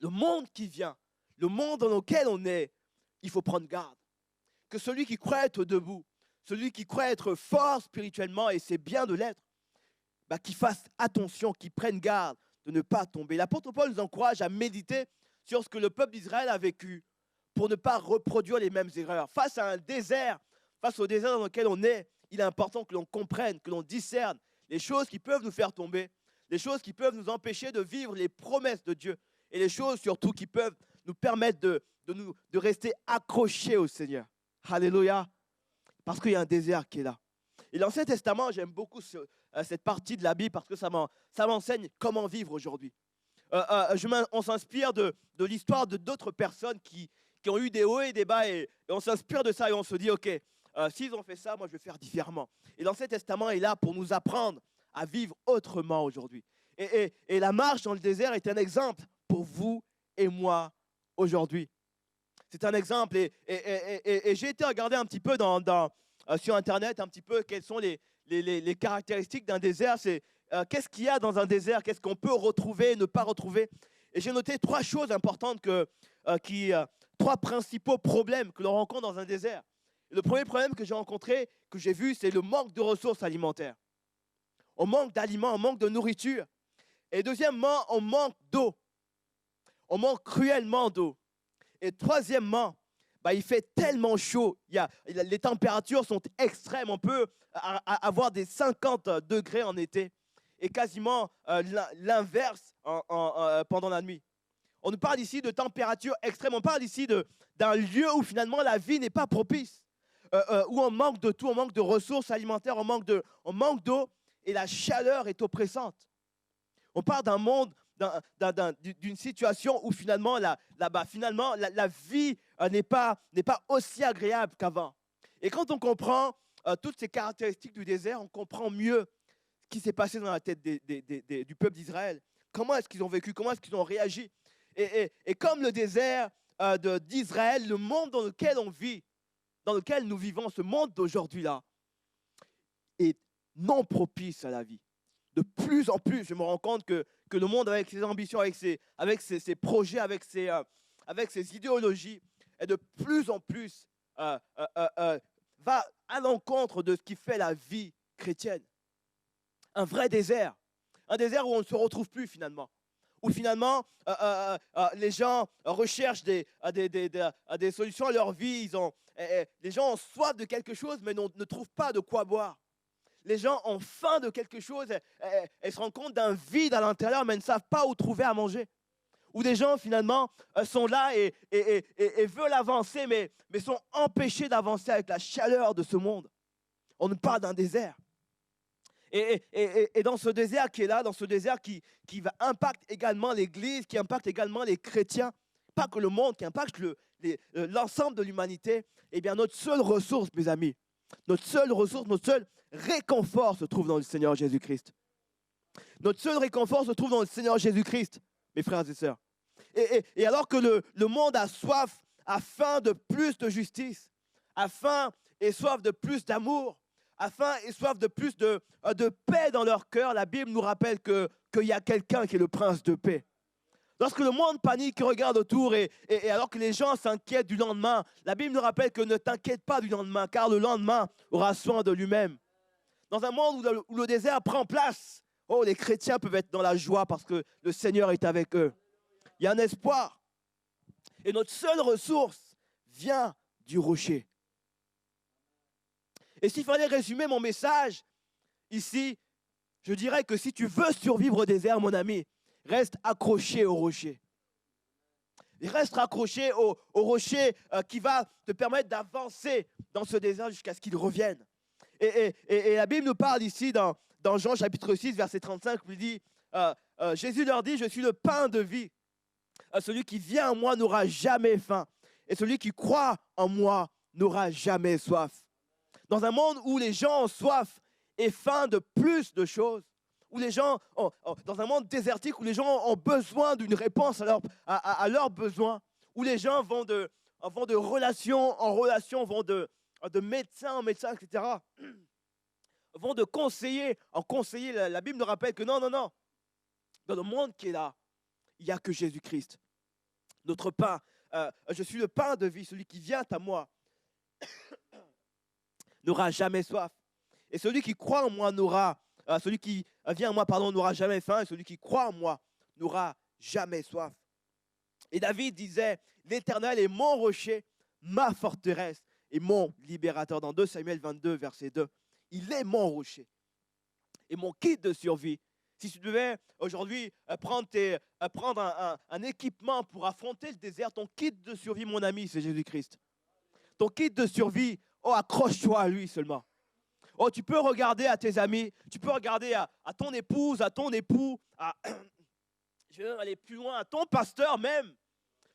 le monde qui vient, le monde dans lequel on est, il faut prendre garde. Que celui qui croit être debout, celui qui croit être fort spirituellement, et c'est bien de l'être, qu'il fasse attention, qu'il prenne garde de ne pas tomber. L'apôtre Paul nous encourage à méditer sur ce que le peuple d'Israël a vécu pour ne pas reproduire les mêmes erreurs. Face à un désert, face au désert dans lequel on est, il est important que l'on comprenne, que l'on discerne les choses qui peuvent nous faire tomber, les choses qui peuvent nous empêcher de vivre les promesses de Dieu et les choses surtout qui peuvent nous permettre de rester accrochés au Seigneur. Alléluia. Parce qu'il y a un désert qui est là. Et l'Ancien Testament, j'aime beaucoup cette partie de la Bible parce que ça m'enseigne comment vivre aujourd'hui. On s'inspire de l'histoire de d'autres personnes qui ont eu des hauts et des bas et on s'inspire de ça et on se dit, ok, s'ils ont fait ça, moi je vais faire différemment. Et l'Ancien Testament est là pour nous apprendre à vivre autrement aujourd'hui. Et la marche dans le désert est un exemple pour vous et moi aujourd'hui. C'est un exemple et j'ai été regarder un petit peu sur Internet, un petit peu quelles sont les caractéristiques d'un désert. C'est qu'est-ce qu'il y a dans un désert, qu'est-ce qu'on peut retrouver, ne pas retrouver. Et j'ai noté 3 choses importantes, 3 principaux problèmes que l'on rencontre dans un désert. Le premier problème que j'ai rencontré, que j'ai vu, c'est le manque de ressources alimentaires. On manque d'aliments, on manque de nourriture. Et deuxièmement, on manque d'eau. On manque cruellement d'eau. Et troisièmement, il fait tellement chaud. Les températures sont extrêmes. On peut avoir des 50 degrés en été et quasiment l'inverse pendant la nuit. On nous parle ici de température extrême. On parle ici d'un lieu où finalement la vie n'est pas propice. Où on manque de tout, on manque de ressources alimentaires, on manque d'eau et la chaleur est oppressante. On parle d'un monde, d'une situation où finalement la vie n'est pas aussi agréable qu'avant. Et quand on comprend toutes ces caractéristiques du désert, on comprend mieux ce qui s'est passé dans la tête du peuple d'Israël. Comment est-ce qu'ils ont vécu, comment est-ce qu'ils ont réagi. Et comme le désert d'Israël, le monde dans lequel on vit, dans lequel nous vivons, ce monde d'aujourd'hui-là, est non propice à la vie. De plus en plus, je me rends compte que le monde, avec ses ambitions, avec ses projets, avec ses idéologies, est de plus en plus va à l'encontre de ce qui fait la vie chrétienne. Un vrai désert. Un désert où on ne se retrouve plus finalement. Où finalement, les gens recherchent des solutions à leur vie. Les gens ont soif de quelque chose, mais ne trouvent pas de quoi boire. Les gens ont faim de quelque chose et se rendent compte d'un vide à l'intérieur, mais ne savent pas où trouver à manger. Où des gens, finalement, sont là et veulent avancer, mais sont empêchés d'avancer avec la chaleur de ce monde. On nous parle d'un désert. Et dans ce désert qui est là, dans ce désert qui va impacter également l'Église, qui impacte également les chrétiens, pas que le monde, qui impacte l'ensemble de l'humanité, eh bien notre seule ressource, mes amis, notre seule ressource, notre seul réconfort se trouve dans le Seigneur Jésus-Christ. Notre seul réconfort se trouve dans le Seigneur Jésus-Christ, mes frères et sœurs. Et alors que le monde a soif, a faim de plus de justice, a faim et soif de plus d'amour, a faim et soif de plus de paix dans leur cœur, la Bible nous rappelle qu'il y a quelqu'un qui est le prince de paix. Lorsque le monde panique et regarde autour et alors que les gens s'inquiètent du lendemain, la Bible nous rappelle que ne t'inquiète pas du lendemain, car le lendemain aura soin de lui-même. Dans un monde où le désert prend place, les chrétiens peuvent être dans la joie parce que le Seigneur est avec eux. Il y a un espoir. Et notre seule ressource vient du rocher. Et s'il fallait résumer mon message ici, je dirais que si tu veux survivre au désert, mon ami, reste accroché au rocher. Reste accroché au rocher qui va te permettre d'avancer dans ce désert jusqu'à ce qu'il revienne. Et la Bible nous parle ici dans Jean chapitre 6, verset 35, où il dit, Jésus leur dit, je suis le pain de vie. Celui qui vient à moi n'aura jamais faim. Et celui qui croit en moi n'aura jamais soif. Dans un monde où les gens ont soif et faim de plus de choses, où les gens, dans un monde désertique, où les gens ont besoin d'une réponse à leurs besoins, où les gens vont de relation en relation, vont de médecin en médecin, etc., vont de conseiller en conseiller. La Bible nous rappelle que non, dans le monde qui est là, il n'y a que Jésus-Christ. Notre pain, je suis le pain de vie, celui qui vient à moi n'aura jamais soif. Et celui qui croit en moi celui qui vient à moi, n'aura jamais faim, et celui qui croit en moi n'aura jamais soif. Et David disait, l'Éternel est mon rocher, ma forteresse et mon libérateur. Dans 2 Samuel 22, verset 2, il est mon rocher et mon kit de survie. Si tu devais aujourd'hui prendre un équipement pour affronter le désert, ton kit de survie, mon ami, c'est Jésus-Christ. Ton kit de survie, accroche-toi à lui seulement. Tu peux regarder à tes amis, tu peux regarder à ton épouse, à ton époux, je vais même aller plus loin, à ton pasteur même.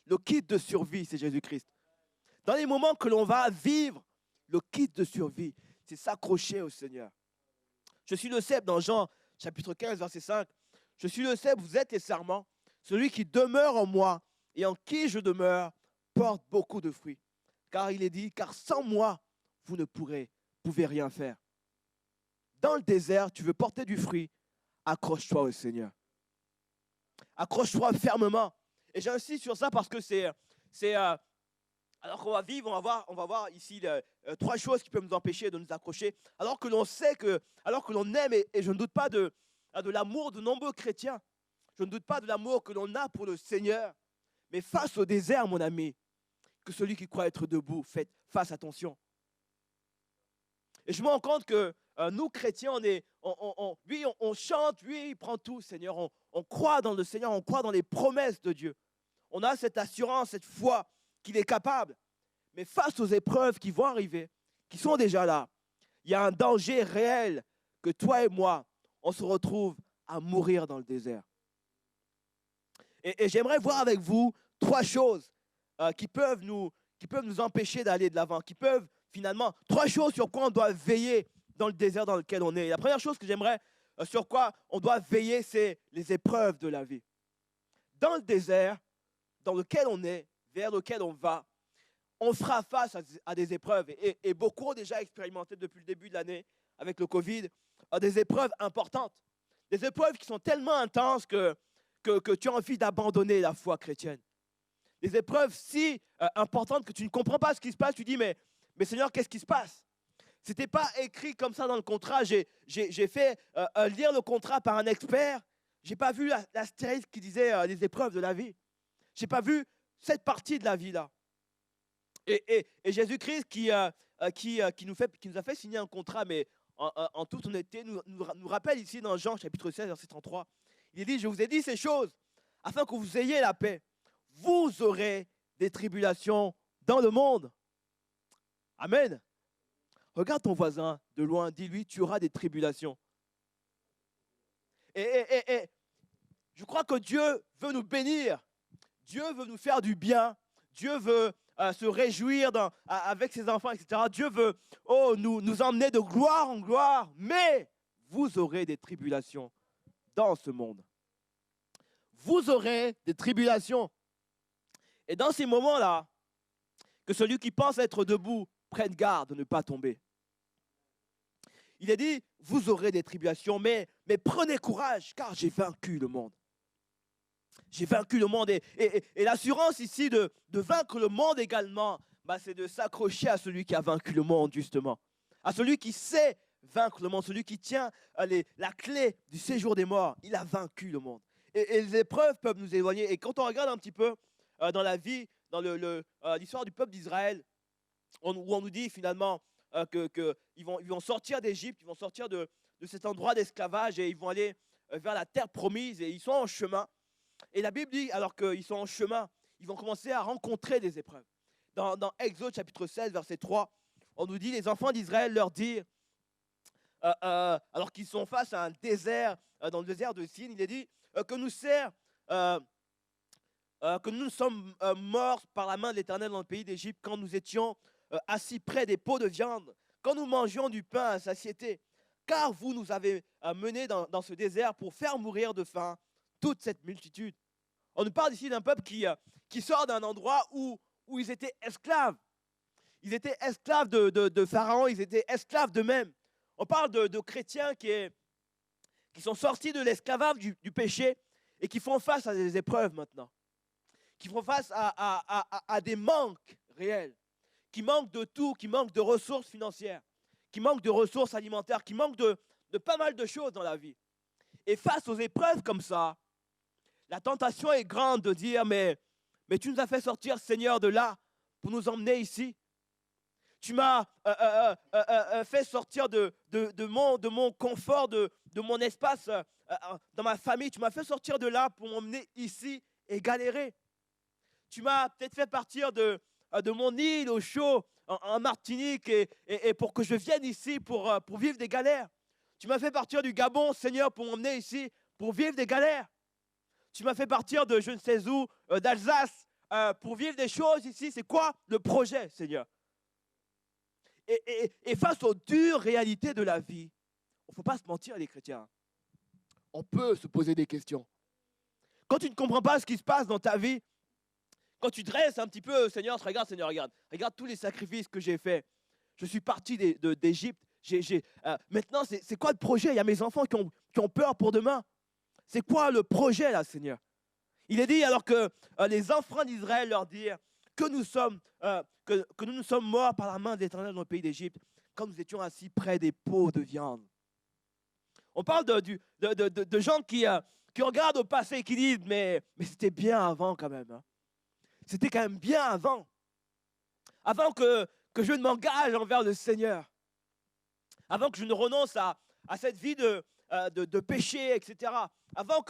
Le kit de survie, c'est Jésus-Christ. Dans les moments que l'on va vivre, le kit de survie, c'est s'accrocher au Seigneur. Je suis le cep dans Jean chapitre 15, verset 5. Je suis le cep, vous êtes les sarments. Celui qui demeure en moi et en qui je demeure porte beaucoup de fruits. Car il est dit, car sans moi, vous ne pouvez rien faire. Dans le désert, tu veux porter du fruit, accroche-toi au Seigneur. Accroche-toi fermement. Et j'insiste sur ça parce que alors qu'on va vivre, on va voir ici 3 choses qui peuvent nous empêcher de nous accrocher. Alors que l'on sait alors que l'on aime, et je ne doute pas de l'amour de nombreux chrétiens, je ne doute pas de l'amour que l'on a pour le Seigneur. Mais face au désert, mon ami, que celui qui croit être debout, fasse attention. Et je me rends compte que nous, chrétiens, on chante, lui, il prend tout, Seigneur. On croit dans le Seigneur, on croit dans les promesses de Dieu. on a cette assurance, cette foi qu'il est capable. Mais face aux épreuves qui vont arriver, qui sont déjà là, il y a un danger réel que toi et moi, on se retrouve à mourir dans le désert. Et j'aimerais voir avec vous 3 choses qui peuvent nous empêcher d'aller de l'avant, qui peuvent finalement, 3 choses sur quoi on doit veiller dans le désert dans lequel on est. Et la première chose que j'aimerais, sur quoi on doit veiller, c'est les épreuves de la vie. Dans le désert dans lequel on est, vers lequel on va, on fera face à des épreuves. Et beaucoup ont déjà expérimenté depuis le début de l'année, avec le Covid, des épreuves importantes. Des épreuves qui sont tellement intenses que tu as envie d'abandonner la foi chrétienne. Des épreuves si importantes que tu ne comprends pas ce qui se passe. Tu dis, mais Seigneur, qu'est-ce qui se passe? Ce n'était pas écrit comme ça dans le contrat. J'ai fait lire le contrat par un expert. Je n'ai pas vu l'astérisque qui disait les épreuves de la vie. Je n'ai pas vu cette partie de la vie-là. Et Jésus-Christ qui nous a fait signer un contrat, mais en toute honnêteté, nous rappelle ici dans Jean chapitre 16, verset 33, il dit, je vous ai dit ces choses afin que vous ayez la paix. Vous aurez des tribulations dans le monde. Amen. Regarde ton voisin de loin, dis-lui, tu auras des tribulations. Et je crois que Dieu veut nous bénir. Dieu veut nous faire du bien. Dieu veut se réjouir avec ses enfants, etc. Dieu veut nous emmener de gloire en gloire. Mais vous aurez des tribulations dans ce monde. Vous aurez des tribulations. Et dans ces moments-là, que celui qui pense être debout prenne garde de ne pas tomber. Il a dit, vous aurez des tribulations, mais prenez courage, car j'ai vaincu le monde. J'ai vaincu le monde. Et l'assurance ici de vaincre le monde également, c'est de s'accrocher à celui qui a vaincu le monde, justement. À celui qui sait vaincre le monde, celui qui tient la clé du séjour des morts. Il a vaincu le monde. Et les épreuves peuvent nous éloigner. Et quand on regarde un petit peu dans la vie, dans l'histoire du peuple d'Israël, où on nous dit finalement qu'ils vont sortir d'Égypte, ils vont sortir de cet endroit d'esclavage et ils vont aller vers la terre promise et ils sont en chemin. Et la Bible dit, alors qu'ils sont en chemin, ils vont commencer à rencontrer des épreuves. Dans Exode chapitre 16, verset 3, on nous dit, les enfants d'Israël leur dirent, alors qu'ils sont face à un désert, dans le désert de Sin, il est dit que nous sommes morts par la main de l'Éternel dans le pays d'Égypte quand nous étions assis près des pots de viande, quand nous mangions du pain à satiété, car vous nous avez menés dans ce désert pour faire mourir de faim toute cette multitude. On nous parle ici d'un peuple qui sort d'un endroit où ils étaient esclaves. Ils étaient esclaves de Pharaon, ils étaient esclaves d'eux-mêmes. On parle de chrétiens qui sont sortis de l'esclavage du péché et qui font face à des épreuves maintenant. Qui font face à des manques réels. Qui manquent de tout, qui manquent de ressources financières, qui manquent de ressources alimentaires, qui manquent de pas mal de choses dans la vie. Et face aux épreuves comme ça, la tentation est grande de dire, mais tu nous as fait sortir, Seigneur, de là pour nous emmener ici. Tu m'as fait sortir de mon confort, de mon espace dans ma famille. Tu m'as fait sortir de là pour m'emmener ici et galérer. Tu m'as peut-être fait partir de mon île au chaud en Martinique et pour que je vienne ici pour vivre des galères. Tu m'as fait partir du Gabon, Seigneur, pour m'emmener ici pour vivre des galères. Tu m'as fait partir de je ne sais où, d'Alsace, pour vivre des choses ici. C'est quoi le projet, Seigneur? Et face aux dures réalités de la vie, il ne faut pas se mentir, les chrétiens. On peut se poser des questions. Quand tu ne comprends pas ce qui se passe dans ta vie, quand tu dresses un petit peu, Seigneur, regarde tous les sacrifices que j'ai faits. Je suis parti d'Égypte. Maintenant, c'est quoi le projet? Il y a mes enfants qui ont peur pour demain. C'est quoi le projet, là, Seigneur? Il est dit, alors que les enfants d'Israël leur dirent que nous nous sommes morts par la main de l'Éternel dans le pays d'Égypte, quand nous étions assis près des pots de viande. On parle de gens qui regardent au passé et qui disent, mais c'était bien avant quand même. Hein. C'était quand même bien avant. Avant que je ne m'engage envers le Seigneur. Avant que je ne renonce à cette vie de péché, etc. Avant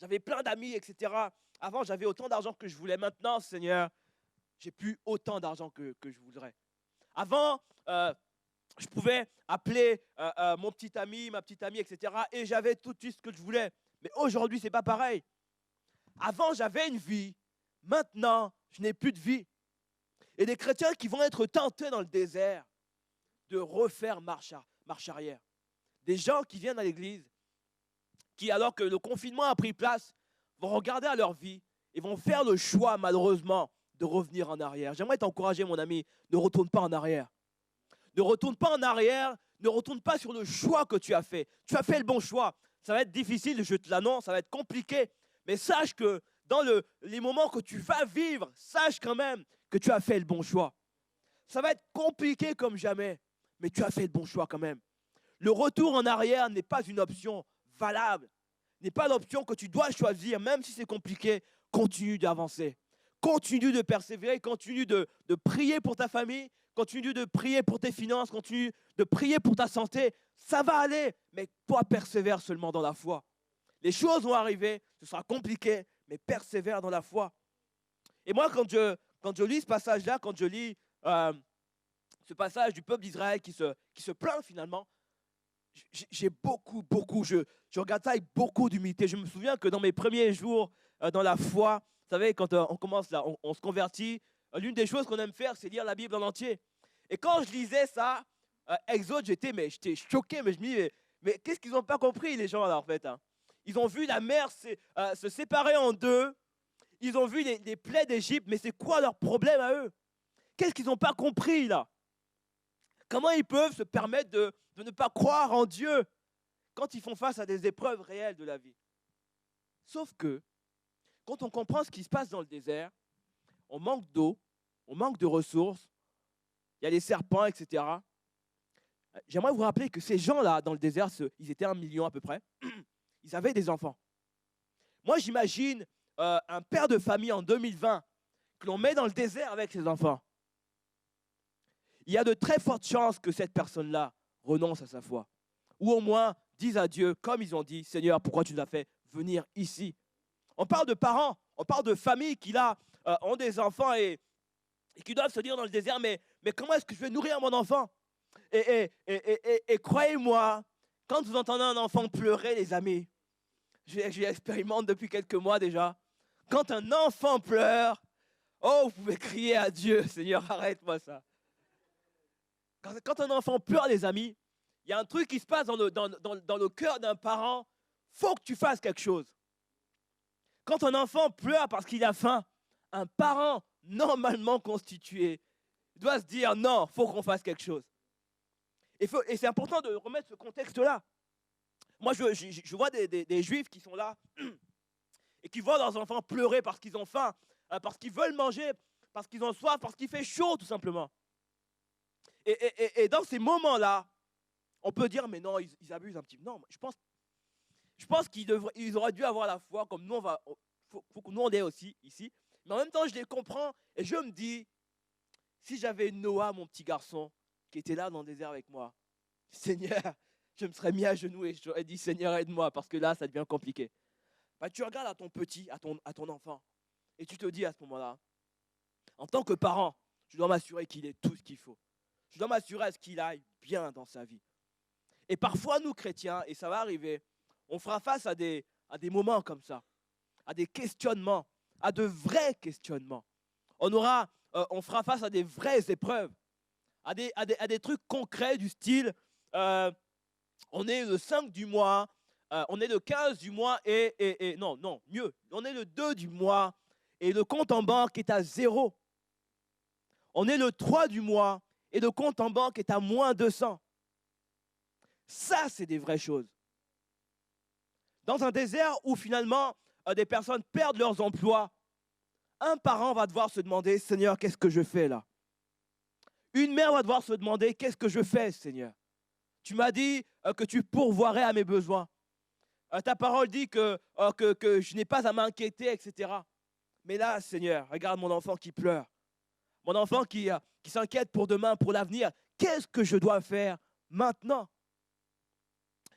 J'avais plein d'amis, etc. Avant, j'avais autant d'argent que je voulais. Maintenant, Seigneur, j'ai plus autant d'argent que je voudrais. Avant, je pouvais appeler mon petit ami, ma petite amie, etc. Et j'avais tout de suite ce que je voulais. Mais aujourd'hui, ce n'est pas pareil. Avant, j'avais une vie. Maintenant, je n'ai plus de vie. Et des chrétiens qui vont être tentés dans le désert de refaire marche arrière. Des gens qui viennent à l'église, qui, alors que le confinement a pris place, vont regarder à leur vie et vont faire le choix, malheureusement, de revenir en arrière. J'aimerais t'encourager, mon ami, ne retourne pas en arrière. Ne retourne pas en arrière, ne retourne pas sur le choix que tu as fait. Tu as fait le bon choix. Ça va être difficile, je te l'annonce, ça va être compliqué. Mais sache que dans les moments que tu vas vivre, sache quand même que tu as fait le bon choix. Ça va être compliqué comme jamais, mais tu as fait le bon choix quand même. Le retour en arrière n'est pas une option valable, n'est pas l'option que tu dois choisir, même si c'est compliqué. Continue d'avancer, continue de persévérer, continue de prier pour ta famille, continue de prier pour tes finances, continue de prier pour ta santé. Ça va aller, mais toi persévère seulement dans la foi. Les choses vont arriver, ce sera compliqué, mais persévère dans la foi. Et moi, quand je lis ce passage-là, quand je lis ce passage du peuple d'Israël qui se plaint finalement, j'ai je regarde ça avec beaucoup d'humilité. Je me souviens que dans mes premiers jours dans la foi, vous savez, quand on commence là, on se convertit, l'une des choses qu'on aime faire, c'est lire la Bible en entier. Et quand je lisais ça, Exode, j'étais choqué, mais je me dis, mais qu'est-ce qu'ils n'ont pas compris, les gens, là, en fait, hein? Ils ont vu la mer se séparer en deux, ils ont vu les plaies d'Égypte, mais c'est quoi leur problème à eux? Qu'est-ce qu'ils n'ont pas compris, là? Comment ils peuvent se permettre de ne pas croire en Dieu quand ils font face à des épreuves réelles de la vie? Sauf que, quand on comprend ce qui se passe dans le désert, on manque d'eau, on manque de ressources, il y a les serpents, etc. J'aimerais vous rappeler que ces gens-là, dans le désert, ils étaient 1 million à peu près, ils avaient des enfants. Moi, j'imagine un père de famille en 2020 que l'on met dans le désert avec ses enfants. Il y a de très fortes chances que cette personne-là renonce à sa foi. Ou au moins dise à Dieu, comme ils ont dit, Seigneur, pourquoi tu nous as fait venir ici? On parle de parents, on parle de familles qui là ont des enfants et qui doivent se dire dans le désert, mais comment est-ce que je vais nourrir mon enfant? Et croyez-moi, quand vous entendez un enfant pleurer, les amis, j'expérimente depuis quelques mois déjà, quand un enfant pleure, oh, vous pouvez crier à Dieu, Seigneur, arrête-moi ça. Quand un enfant pleure, les amis, il y a un truc qui se passe dans le cœur d'un parent, il faut que tu fasses quelque chose. Quand un enfant pleure parce qu'il a faim, un parent normalement constitué doit se dire non, il faut qu'on fasse quelque chose. Et c'est important de remettre ce contexte-là. Moi, je vois des juifs qui sont là et qui voient leurs enfants pleurer parce qu'ils ont faim, parce qu'ils veulent manger, parce qu'ils ont soif, parce qu'il fait chaud tout simplement. Et dans ces moments-là, on peut dire mais non, ils abusent un petit peu. Non, je pense qu'ils auraient dû avoir la foi comme nous, faut que nous on ait aussi ici. Mais en même temps, je les comprends et je me dis, si j'avais Noah, mon petit garçon, qui était là dans le désert avec moi, Seigneur, je me serais mis à genoux et j'aurais dit, Seigneur, aide-moi, parce que là, ça devient compliqué. Bah, tu regardes à ton petit, à ton enfant, et tu te dis à ce moment-là, en tant que parent, je dois m'assurer qu'il ait tout ce qu'il faut. Je dois m'assurer à ce qu'il aille bien dans sa vie. Et parfois, nous, chrétiens, et ça va arriver, on fera face à des moments comme ça, à des questionnements, à de vrais questionnements. On fera face à des vraies épreuves, à des trucs concrets du style, on est le 5 du mois, on est le 15 du mois non, mieux, on est le 2 du mois et le compte en banque est à 0. On est le 3 du mois et le compte en banque est à moins 200. Ça, c'est des vraies choses. Dans un désert où finalement des personnes perdent leurs emplois, un parent va devoir se demander, Seigneur, qu'est-ce que je fais là? Une mère va devoir se demander, qu'est-ce que je fais, Seigneur? Tu m'as dit que tu pourvoirais à mes besoins. Ta parole dit que je n'ai pas à m'inquiéter, etc. Mais là, Seigneur, regarde mon enfant qui pleure. Mon enfant qui s'inquiète pour demain, pour l'avenir. Qu'est-ce que je dois faire maintenant?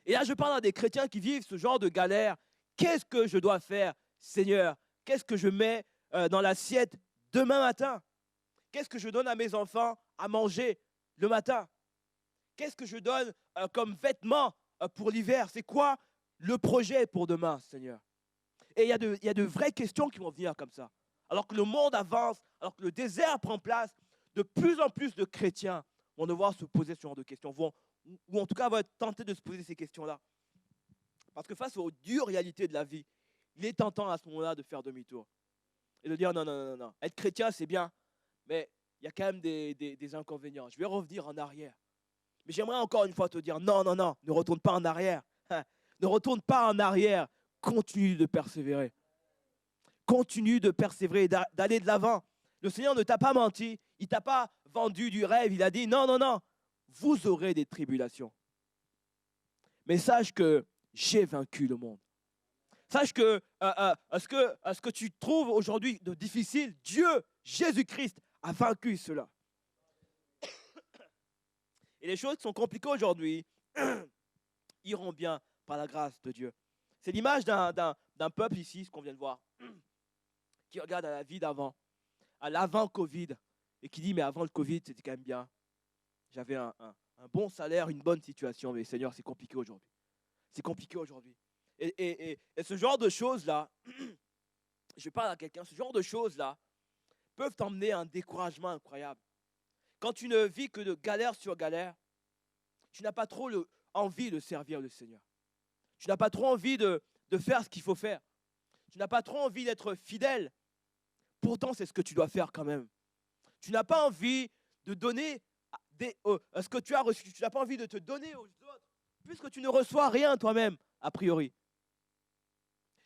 Et là, je parle à des chrétiens qui vivent ce genre de galère, Qu'est-ce que je dois faire, Seigneur? Qu'est-ce que je mets dans l'assiette demain matin? Qu'est-ce que je donne à mes enfants à manger le matin? Qu'est-ce que je donne comme vêtements pour l'hiver? C'est quoi le projet pour demain, Seigneur? Et il y a de vraies questions qui vont venir comme ça. Alors que le monde avance, alors que le désert prend place, de plus en plus de chrétiens vont devoir se poser ce genre de questions, ou en tout cas vont être tentés de se poser ces questions-là. Parce que face aux dures réalités de la vie, il est tentant à ce moment-là de faire demi-tour. Et de dire non, non, non, non. Être chrétien, c'est bien, mais il y a quand même des inconvénients. Je vais revenir en arrière. Mais j'aimerais encore une fois te dire non, non, non, ne retourne pas en arrière. Ne retourne pas en arrière. Continue de persévérer. Continue de persévérer, d'aller de l'avant. Le Seigneur ne t'a pas menti. Il ne t'a pas vendu du rêve. Il a dit non, non, non. Vous aurez des tribulations. Mais sache que j'ai vaincu le monde. Sache que ce que tu trouves aujourd'hui de difficile, Dieu, Jésus-Christ, a vaincu cela. Et les choses qui sont compliquées aujourd'hui iront bien par la grâce de Dieu. C'est l'image d'un peuple ici, ce qu'on vient de voir, qui regarde à la vie d'avant, à l'avant-Covid, et qui dit, mais avant le Covid, c'était quand même bien. J'avais un bon salaire, une bonne situation, mais Seigneur, c'est compliqué aujourd'hui. C'est compliqué aujourd'hui. Et ce genre de choses-là, je parle à quelqu'un, ce genre de choses-là peuvent t'emmener à un découragement incroyable. Quand tu ne vis que de galère sur galère, tu n'as pas trop envie de servir le Seigneur. Tu n'as pas trop envie de faire ce qu'il faut faire. Tu n'as pas trop envie d'être fidèle. Pourtant, c'est ce que tu dois faire quand même. Tu n'as pas envie de donner ce que tu as reçu. Tu n'as pas envie de te donner aux autres, puisque tu ne reçois rien toi-même, a priori.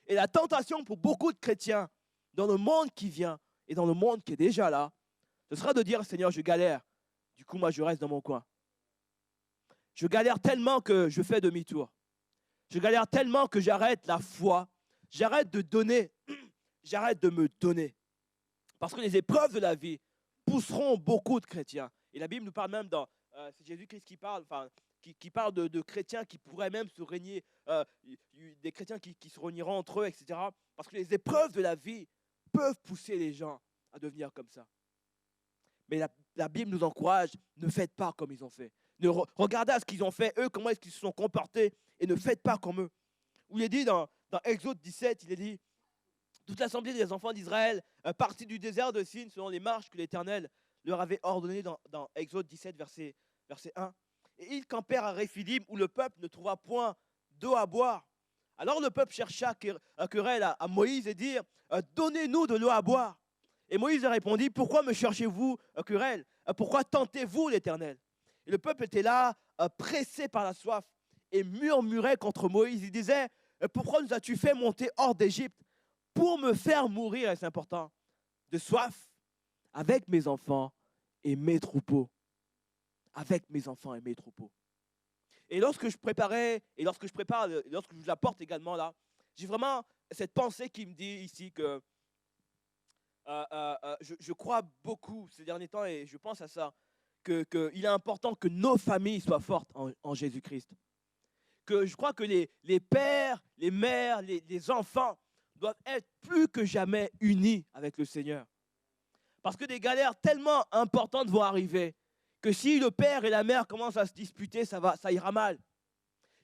Et la tentation pour beaucoup de chrétiens, dans le monde qui vient et dans le monde qui est déjà là, ce sera de dire, Seigneur, je galère. Du coup, moi, je reste dans mon coin. Je galère tellement que je fais demi-tour. Je galère tellement que j'arrête la foi. J'arrête de donner. J'arrête de me donner. Parce que les épreuves de la vie pousseront beaucoup de chrétiens. Et la Bible nous parle même c'est Jésus-Christ qui parle, qui parle de chrétiens qui pourraient même se régner, des chrétiens qui se réuniront entre eux, etc. Parce que les épreuves de la vie peuvent pousser les gens à devenir comme ça. Mais la Bible nous encourage, ne faites pas comme ils ont fait. Regardez à ce qu'ils ont fait, eux, comment est-ce qu'ils se sont comportés, et ne faites pas comme eux. Où il est dit dans Exode 17, il est dit, toute l'assemblée des enfants d'Israël partit du désert de Sin selon les marches que l'Éternel leur avait ordonnées dans Exode 17, verset 1. Et ils campèrent à Réphidim où le peuple ne trouva point d'eau à boire. Alors le peuple chercha querelle à Moïse et dit, donnez-nous de l'eau à boire. Et Moïse répondit, pourquoi me cherchez-vous querelle? Pourquoi tentez-vous l'Éternel? Et le peuple était là, pressé par la soif, et murmurait contre Moïse. Il disait, pourquoi nous as-tu fait monter hors d'Égypte pour me faire mourir, et c'est important, de soif, avec mes enfants et mes troupeaux. Avec mes enfants et mes troupeaux. Et lorsque je préparais, et lorsque je vous l'apporte également là, j'ai vraiment cette pensée qui me dit ici que je crois beaucoup ces derniers temps, et je pense à ça, qu'il est important que nos familles soient fortes en Jésus-Christ. Que je crois que les pères, les mères, les enfants doivent être plus que jamais unis avec le Seigneur. Parce que des galères tellement importantes vont arriver que si le père et la mère commencent à se disputer, ça ira mal.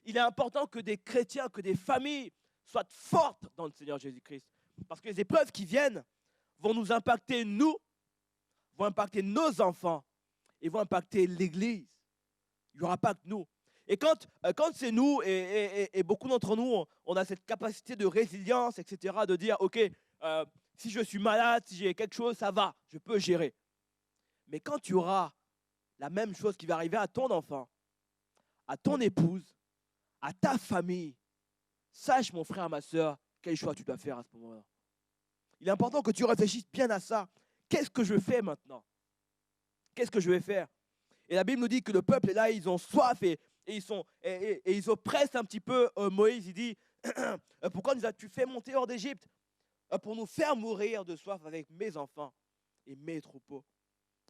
Il est important que des chrétiens, que des familles soient fortes dans le Seigneur Jésus-Christ. Parce que les épreuves qui viennent vont nous impacter, nous, vont impacter nos enfants et vont impacter l'Église. Il n'y aura pas que nous. Et quand c'est nous, et beaucoup d'entre nous, on a cette capacité de résilience, etc., de dire, ok, si je suis malade, si j'ai quelque chose, ça va, je peux gérer. Mais quand tu auras la même chose qui va arriver à ton enfant, à ton épouse, à ta famille, sache, mon frère, ma soeur, quel choix tu dois faire à ce moment-là. Il est important que tu réfléchisses bien à ça. Qu'est-ce que je fais maintenant? Qu'est-ce que je vais faire? Et la Bible nous dit que le peuple est là, ils ont soif et ils oppressent un petit peu Moïse. Il dit, pourquoi nous as-tu fait monter hors d'Égypte? Pour nous faire mourir de soif avec mes enfants et mes troupeaux.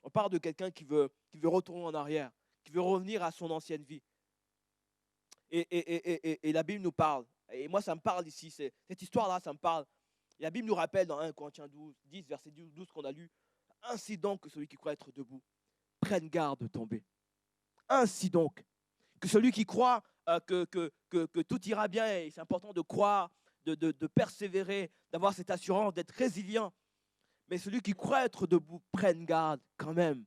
On parle de quelqu'un qui veut retourner en arrière, qui veut revenir à son ancienne vie. Et la Bible nous parle, Et moi, ça me parle ici. Cette histoire-là, ça me parle. Et la Bible nous rappelle dans 1 Corinthiens 10, verset 12 qu'on a lu. Ainsi donc que celui qui croit être debout prenne garde de tomber. Ainsi donc que celui qui croit que tout ira bien, et c'est important de croire, de persévérer, d'avoir cette assurance, d'être résilient. Mais celui qui croit être debout prenne garde quand même.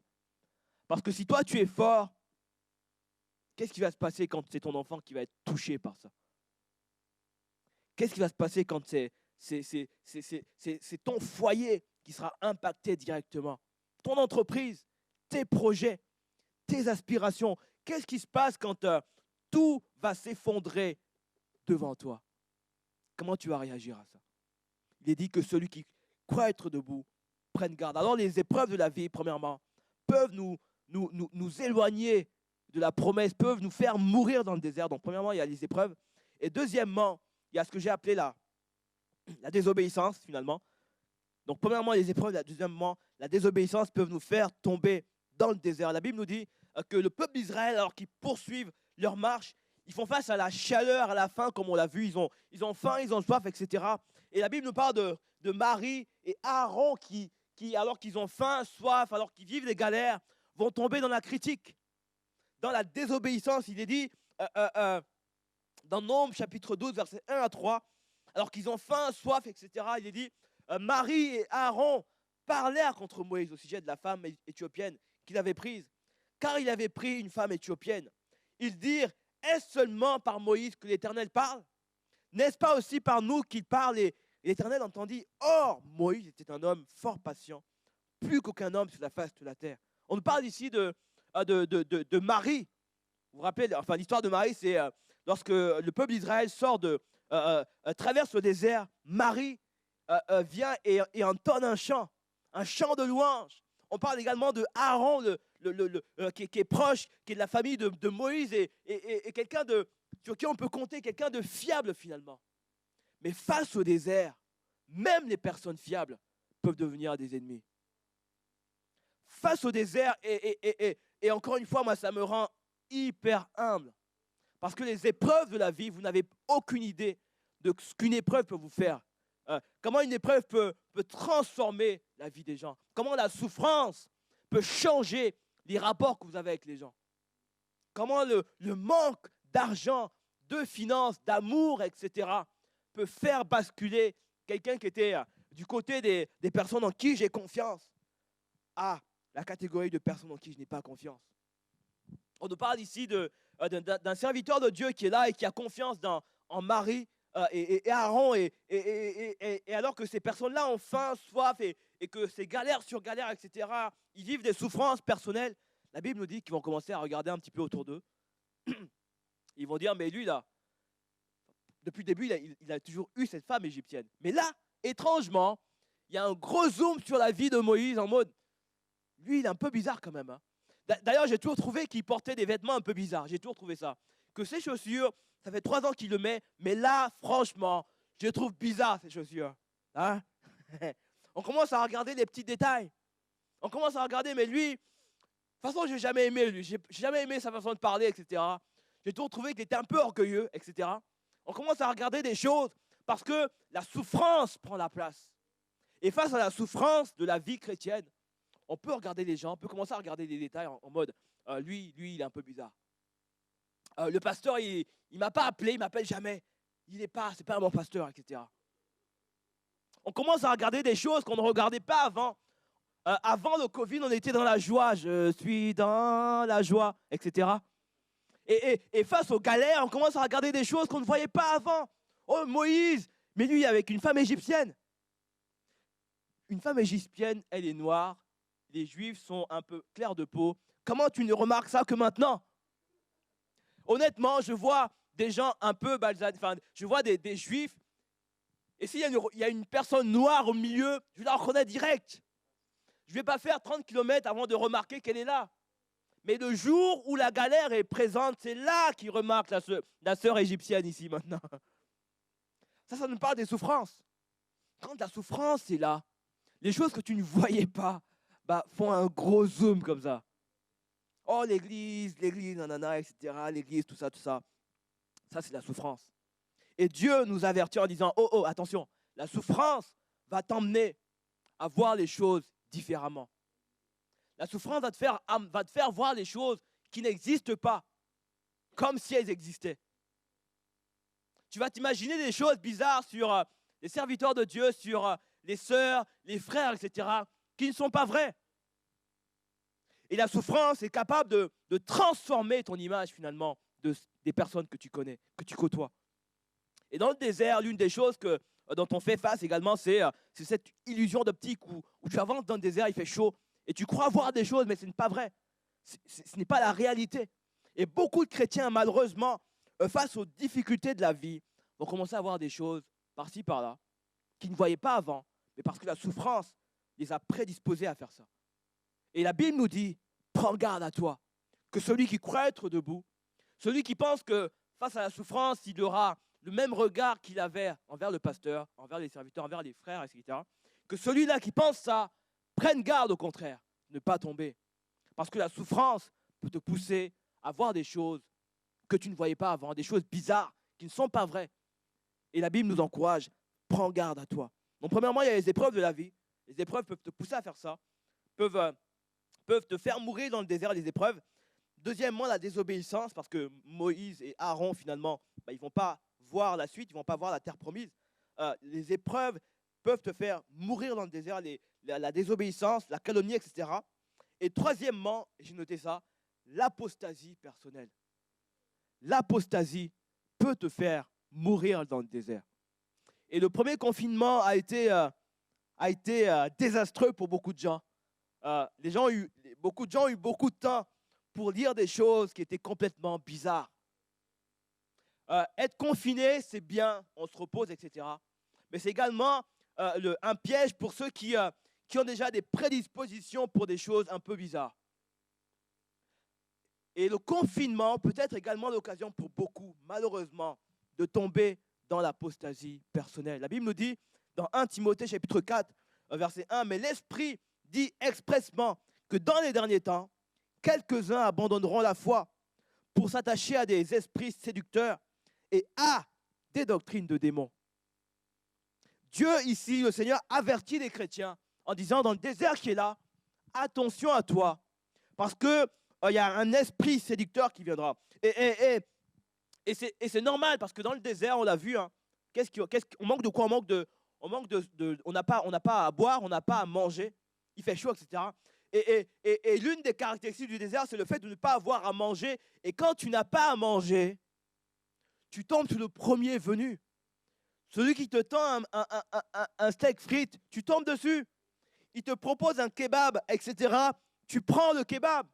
Parce que si toi tu es fort, qu'est-ce qui va se passer quand c'est ton enfant qui va être touché par ça? Qu'est-ce qui va se passer quand c'est ton foyer qui sera impacté directement? Ton entreprise, tes projets, tes aspirations. Qu'est-ce qui se passe quand tout va s'effondrer devant toi? Comment tu vas réagir à ça? Il est dit que celui qui croit être debout prenne garde. Alors les épreuves de la vie, premièrement, peuvent nous éloigner de la promesse, peuvent nous faire mourir dans le désert. Donc premièrement, il y a les épreuves. Et deuxièmement, il y a ce que j'ai appelé la désobéissance finalement. Donc premièrement, les épreuves, deuxièmement, la désobéissance peuvent nous faire tomber dans le désert. La Bible nous dit que le peuple d'Israël, alors qu'ils poursuivent leur marche, ils font face à la chaleur, à la faim, comme on l'a vu. Ils ont faim, ils ont soif, etc. Et la Bible nous parle de Marie et Aaron qui, alors qu'ils ont faim, soif, alors qu'ils vivent des galères, vont tomber dans la critique, dans la désobéissance. Il est dit dans Nombres chapitre 12, versets 1 à 3, alors qu'ils ont faim, soif, etc. Il est dit Marie et Aaron parlèrent contre Moïse au sujet de la femme éthiopienne qu'il avait prise, car il avait pris une femme éthiopienne. Ils dirent, est-ce seulement par Moïse que l'Éternel parle? N'est-ce pas aussi par nous qu'il parle? Et l'Éternel entendit. Or, Moïse était un homme fort patient, plus qu'aucun homme sur la face de la terre. On nous parle ici de Marie. Vous vous rappelez, enfin, l'histoire de Marie, c'est lorsque le peuple d'Israël sort traverse le désert, Marie vient et entonne un chant de louange. On parle également de Aaron, qui est proche, qui est de la famille de Moïse, et quelqu'un sur qui on peut compter, quelqu'un de fiable finalement. Mais face au désert, même les personnes fiables peuvent devenir des ennemis. Face au désert, et encore une fois, moi, ça me rend hyper humble. Parce que les épreuves de la vie, vous n'avez aucune idée de ce qu'une épreuve peut vous faire. Comment une épreuve peut transformer la vie des gens. Comment la souffrance peut changer les rapports que vous avez avec les gens. Comment le manque d'argent, de finances, d'amour, etc. peut faire basculer quelqu'un qui était du côté des personnes en qui j'ai confiance à la catégorie de personnes en qui je n'ai pas confiance. On nous parle ici d'un serviteur de Dieu qui est là et qui a confiance en Marie et Aaron. Et alors que ces personnes-là ont faim, soif et que c'est galère sur galère, etc., ils vivent des souffrances personnelles, la Bible nous dit qu'ils vont commencer à regarder un petit peu autour d'eux. Ils vont dire, mais lui, là, depuis le début, il a toujours eu cette femme égyptienne. Mais là, étrangement, il y a un gros zoom sur la vie de Moïse en mode, lui, il est un peu bizarre quand même. Hein. D'ailleurs, j'ai toujours trouvé qu'il portait des vêtements un peu bizarres. J'ai toujours trouvé ça. Que ses chaussures, ça fait 3 ans qu'il le met. Mais là, franchement, je trouve bizarre ces chaussures. Hein? On commence à regarder les petits détails. On commence à regarder, mais lui, de toute façon, je n'ai jamais aimé lui. J'ai jamais aimé sa façon de parler, etc. J'ai toujours trouvé qu'il était un peu orgueilleux, etc. On commence à regarder des choses parce que la souffrance prend la place. Et face à la souffrance de la vie chrétienne, on peut regarder les gens, on peut commencer à regarder des détails en mode lui, il est un peu bizarre. Le pasteur, il ne m'a pas appelé, il ne m'appelle jamais. C'est pas un bon pasteur, etc. On commence à regarder des choses qu'on ne regardait pas avant. Avant le Covid, on était dans la joie. Je suis dans la joie, etc. Et face aux galères, on commence à regarder des choses qu'on ne voyait pas avant. Oh, Moïse, mais lui, avec une femme égyptienne. Une femme égyptienne, elle est noire. Les Juifs sont un peu clairs de peau. Comment tu ne remarques ça que maintenant? Honnêtement, je vois des gens un peu balsadés. Enfin, je vois des Juifs. Et s'il y a une personne noire au milieu, je la reconnais direct. Je ne vais pas faire 30 km avant de remarquer qu'elle est là. Mais le jour où la galère est présente, c'est là qu'il remarque la sœur égyptienne ici maintenant. Ça nous parle des souffrances. Quand la souffrance est là, les choses que tu ne voyais pas font un gros zoom comme ça. Oh, l'église, nanana, etc. L'église, tout ça. Ça, c'est la souffrance. Et Dieu nous avertit en disant, oh, oh, attention, la souffrance va t'emmener à voir les choses différemment. La souffrance va te faire voir les choses qui n'existent pas, comme si elles existaient. Tu vas t'imaginer des choses bizarres sur les serviteurs de Dieu, sur les sœurs, les frères, etc., qui ne sont pas vraies. Et la souffrance est capable de transformer ton image finalement des personnes que tu connais, que tu côtoies. Et dans le désert, l'une des choses dont on fait face également, c'est cette illusion d'optique où tu avances dans le désert, il fait chaud, et tu crois voir des choses, mais ce n'est pas vrai. Ce n'est pas la réalité. Et beaucoup de chrétiens, malheureusement, face aux difficultés de la vie, vont commencer à voir des choses par-ci, par-là, qu'ils ne voyaient pas avant, mais parce que la souffrance les a prédisposés à faire ça. Et la Bible nous dit, prends garde à toi, que celui qui croit être debout, celui qui pense que face à la souffrance, il aura le même regard qu'il avait envers le pasteur, envers les serviteurs, envers les frères, etc., que celui-là qui pense ça, prenne garde au contraire, ne pas tomber. Parce que la souffrance peut te pousser à voir des choses que tu ne voyais pas avant, des choses bizarres qui ne sont pas vraies. Et la Bible nous encourage, prends garde à toi. Donc premièrement, il y a les épreuves de la vie. Les épreuves peuvent te pousser à faire ça, peuvent te faire mourir dans le désert, les épreuves. Deuxièmement, la désobéissance, parce que Moïse et Aaron, finalement, ils ne vont pas voir la suite, ils ne vont pas voir la terre promise. Les épreuves peuvent te faire mourir dans le désert, la désobéissance, la calomnie, etc. Et troisièmement, j'ai noté ça, l'apostasie personnelle. L'apostasie peut te faire mourir dans le désert. Et le premier confinement a été désastreux pour beaucoup de gens. Beaucoup de gens ont eu beaucoup de temps pour lire des choses qui étaient complètement bizarres. Être confiné, c'est bien, on se repose, etc. Mais c'est également un piège pour ceux qui ont déjà des prédispositions pour des choses un peu bizarres. Et le confinement peut être également l'occasion pour beaucoup, malheureusement, de tomber dans l'apostasie personnelle. La Bible nous dit, dans 1 Timothée chapitre 4, verset 1, « Mais l'Esprit dit expressement que dans les derniers temps, quelques-uns abandonneront la foi pour s'attacher à des esprits séducteurs et à des doctrines de démons. » Dieu, ici, le Seigneur, avertit les chrétiens en disant, dans le désert qui est là, attention à toi, parce que il y a un esprit séducteur qui viendra. Et c'est normal, parce que dans le désert, on l'a vu, hein, on manque de quoi? On n'a pas à boire, on n'a pas à manger, il fait chaud, etc. Et l'une des caractéristiques du désert, c'est le fait de ne pas avoir à manger. Et quand tu n'as pas à manger, tu tombes sur le premier venu. Celui qui te tend un steak frites, tu tombes dessus. Il te propose un kebab, etc. Tu prends le kebab.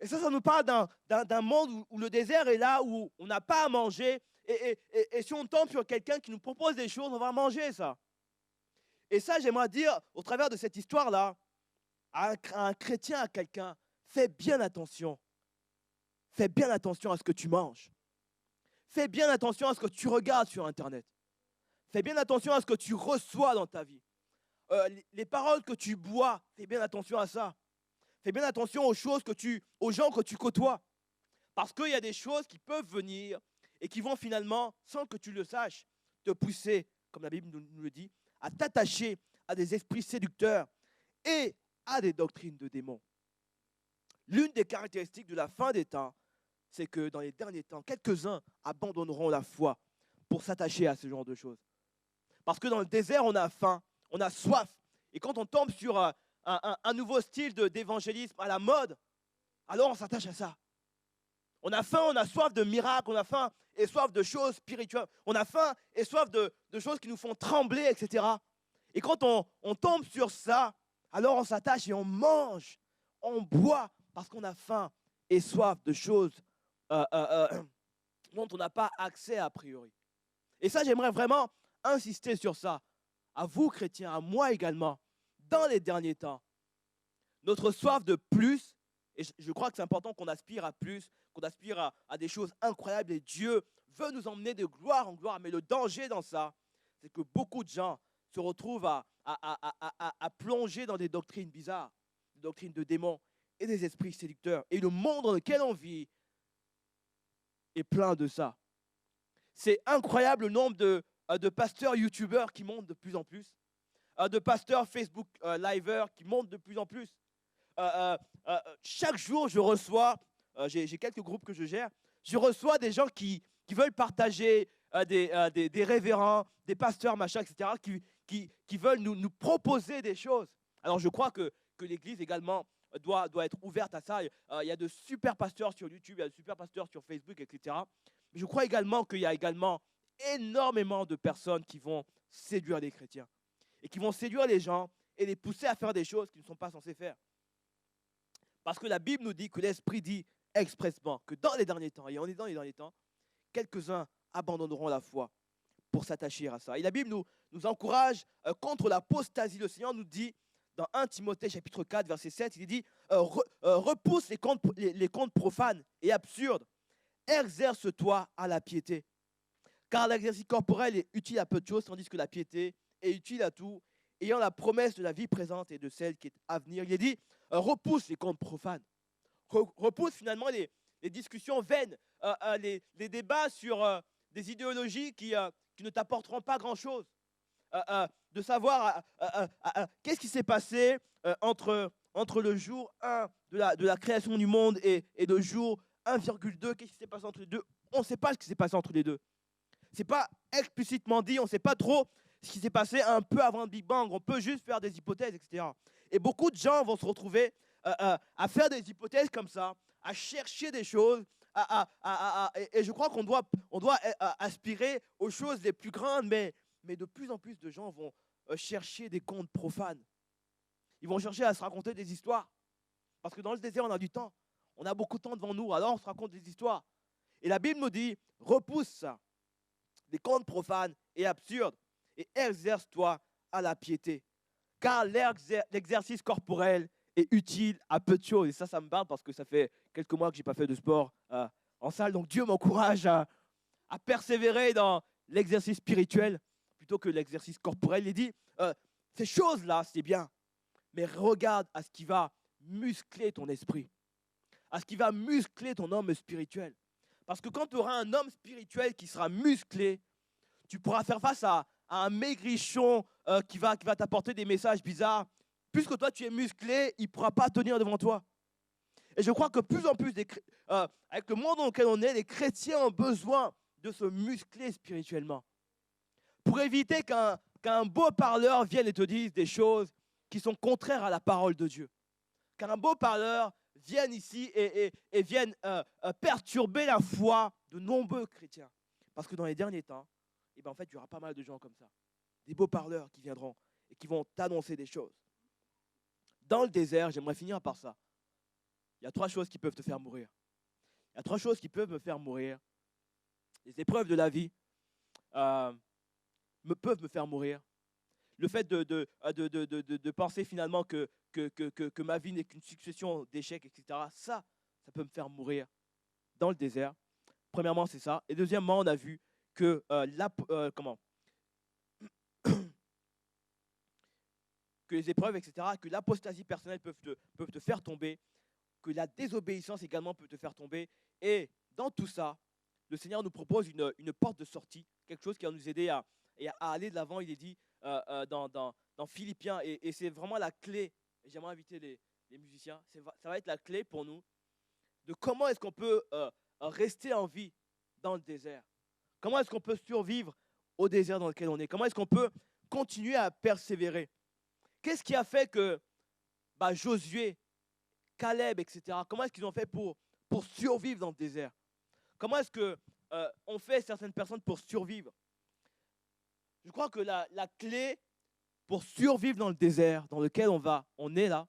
Et ça nous parle d'un monde où le désert est là, où on n'a pas à manger. Et si on tombe sur quelqu'un qui nous propose des choses, on va manger ça. Et ça, j'aimerais dire, au travers de cette histoire-là, à un chrétien, à quelqu'un, fais bien attention. Fais bien attention à ce que tu manges. Fais bien attention à ce que tu regardes sur Internet. Fais bien attention à ce que tu reçois dans ta vie. Les paroles que tu bois, fais bien attention à ça. Fais bien attention aux gens que tu côtoies. Parce qu'il y a des choses qui peuvent venir et qui vont finalement, sans que tu le saches, te pousser, comme la Bible nous le dit, à t'attacher à des esprits séducteurs et à des doctrines de démons. L'une des caractéristiques de la fin des temps, c'est que dans les derniers temps, quelques-uns abandonneront la foi pour s'attacher à ce genre de choses. Parce que dans le désert, on a faim, on a soif. Et quand on tombe sur un nouveau style d'évangélisme à la mode, alors on s'attache à ça. On a faim, on a soif de miracles, on a faim et soif de choses spirituelles. On a faim et soif de choses qui nous font trembler, etc. Et quand on tombe sur ça, alors on s'attache et on mange, on boit, parce qu'on a faim et soif de choses dont on n'a pas accès a priori. Et ça, j'aimerais vraiment insister sur ça. À vous, chrétiens, à moi également, dans les derniers temps. Notre soif de plus, et je crois que c'est important qu'on aspire à plus, qu'on aspire à des choses incroyables, et Dieu veut nous emmener de gloire en gloire. Mais le danger dans ça, c'est que beaucoup de gens se retrouvent à plonger dans des doctrines bizarres, des doctrines de démons et des esprits séducteurs. Et le monde dans lequel on vit est plein de ça. c'est incroyable le nombre de pasteurs youtubeurs qui montent de plus en plus, de pasteurs Facebook liveurs qui montent de plus en plus. Chaque jour, je reçois, j'ai quelques groupes que je gère, je reçois des gens qui veulent partager, des révérends, des pasteurs, machin, etc., qui veulent nous proposer des choses. Alors, je crois que l'Église également doit être ouverte à ça. Il y a de super pasteurs sur YouTube, il y a de super pasteurs sur Facebook, etc. Mais je crois également qu'il y a également énormément de personnes qui vont séduire les chrétiens et qui vont séduire les gens et les pousser à faire des choses qu'ils ne sont pas censés faire. Parce que la Bible nous dit que l'Esprit dit expressement que dans les derniers temps, et on est dans les derniers temps, quelques-uns abandonneront la foi pour s'attacher à ça. Et la Bible nous encourage contre l'apostasie. Le Seigneur nous dit dans 1 Timothée chapitre 4, verset 7, il dit repousse les contes profanes et absurdes, exerce-toi à la piété. Car l'exercice corporel est utile à peu de choses, tandis que la piété est utile à tout, ayant la promesse de la vie présente et de celle qui est à venir. Il est dit, repousse les contes profanes. Repousse finalement les discussions vaines, les débats sur des idéologies qui ne t'apporteront pas grand-chose. De savoir qu'est-ce qui s'est passé entre le jour 1 de la création du monde et le jour 1,2, qu'est-ce qui s'est passé entre les deux? On ne sait pas ce qui s'est passé entre les deux. Ce n'est pas explicitement dit, on ne sait pas trop ce qui s'est passé un peu avant le Big Bang. On peut juste faire des hypothèses, etc. Et beaucoup de gens vont se retrouver à faire des hypothèses comme ça, à chercher des choses, et je crois qu'on doit aspirer aux choses les plus grandes, mais de plus en plus de gens vont chercher des contes profanes. Ils vont chercher à se raconter des histoires. Parce que dans le désert, on a du temps. On a beaucoup de temps devant nous, alors on se raconte des histoires. Et la Bible nous dit, repousse ça, des contes profanes et absurdes, et exerce-toi à la piété. Car l'exercice corporel est utile à peu de choses. Et ça me parle parce que ça fait quelques mois que je n'ai pas fait de sport en salle. Donc Dieu m'encourage à persévérer dans l'exercice spirituel plutôt que l'exercice corporel. Il dit, ces choses-là, c'est bien, mais regarde à ce qui va muscler ton esprit, à ce qui va muscler ton homme spirituel. Parce que quand tu auras un homme spirituel qui sera musclé, tu pourras faire face à un maigrichon qui va t'apporter des messages bizarres. Puisque toi, tu es musclé, il ne pourra pas tenir devant toi. Et je crois que plus en plus, avec le monde dans lequel on est, les chrétiens ont besoin de se muscler spirituellement. Pour éviter qu'un beau parleur vienne et te dise des choses qui sont contraires à la parole de Dieu. Qu'un beau parleur vienne ici et vienne perturber la foi de nombreux chrétiens. Parce que dans les derniers temps, en fait, il y aura pas mal de gens comme ça. Des beaux parleurs qui viendront et qui vont t'annoncer des choses. Dans le désert, j'aimerais finir par ça. Il y a 3 choses qui peuvent te faire mourir. Il y a 3 choses qui peuvent me faire mourir. Les épreuves de la vie peuvent me faire mourir. Le fait de penser finalement que ma vie n'est qu'une succession d'échecs, etc., ça peut me faire mourir dans le désert. Premièrement, c'est ça. Et deuxièmement, on a vu que que les épreuves, etc., que l'apostasie personnelle peuvent te faire tomber, que la désobéissance également peut te faire tomber. Et dans tout ça, le Seigneur nous propose une porte de sortie, quelque chose qui va nous aider à aller de l'avant. Il est dit dans Philippiens, et c'est vraiment la clé. J'aimerais inviter les musiciens. Ça va être la clé pour nous de comment est-ce qu'on peut rester en vie dans le désert. Comment est-ce qu'on peut survivre au désert dans lequel on est? Comment est-ce qu'on peut continuer à persévérer? Qu'est-ce qui a fait que Josué, Caleb, etc., comment est-ce qu'ils ont fait pour survivre dans le désert? Comment est-ce qu'on fait certaines personnes pour survivre? Je crois que la clé pour survivre dans le désert dans lequel on est là,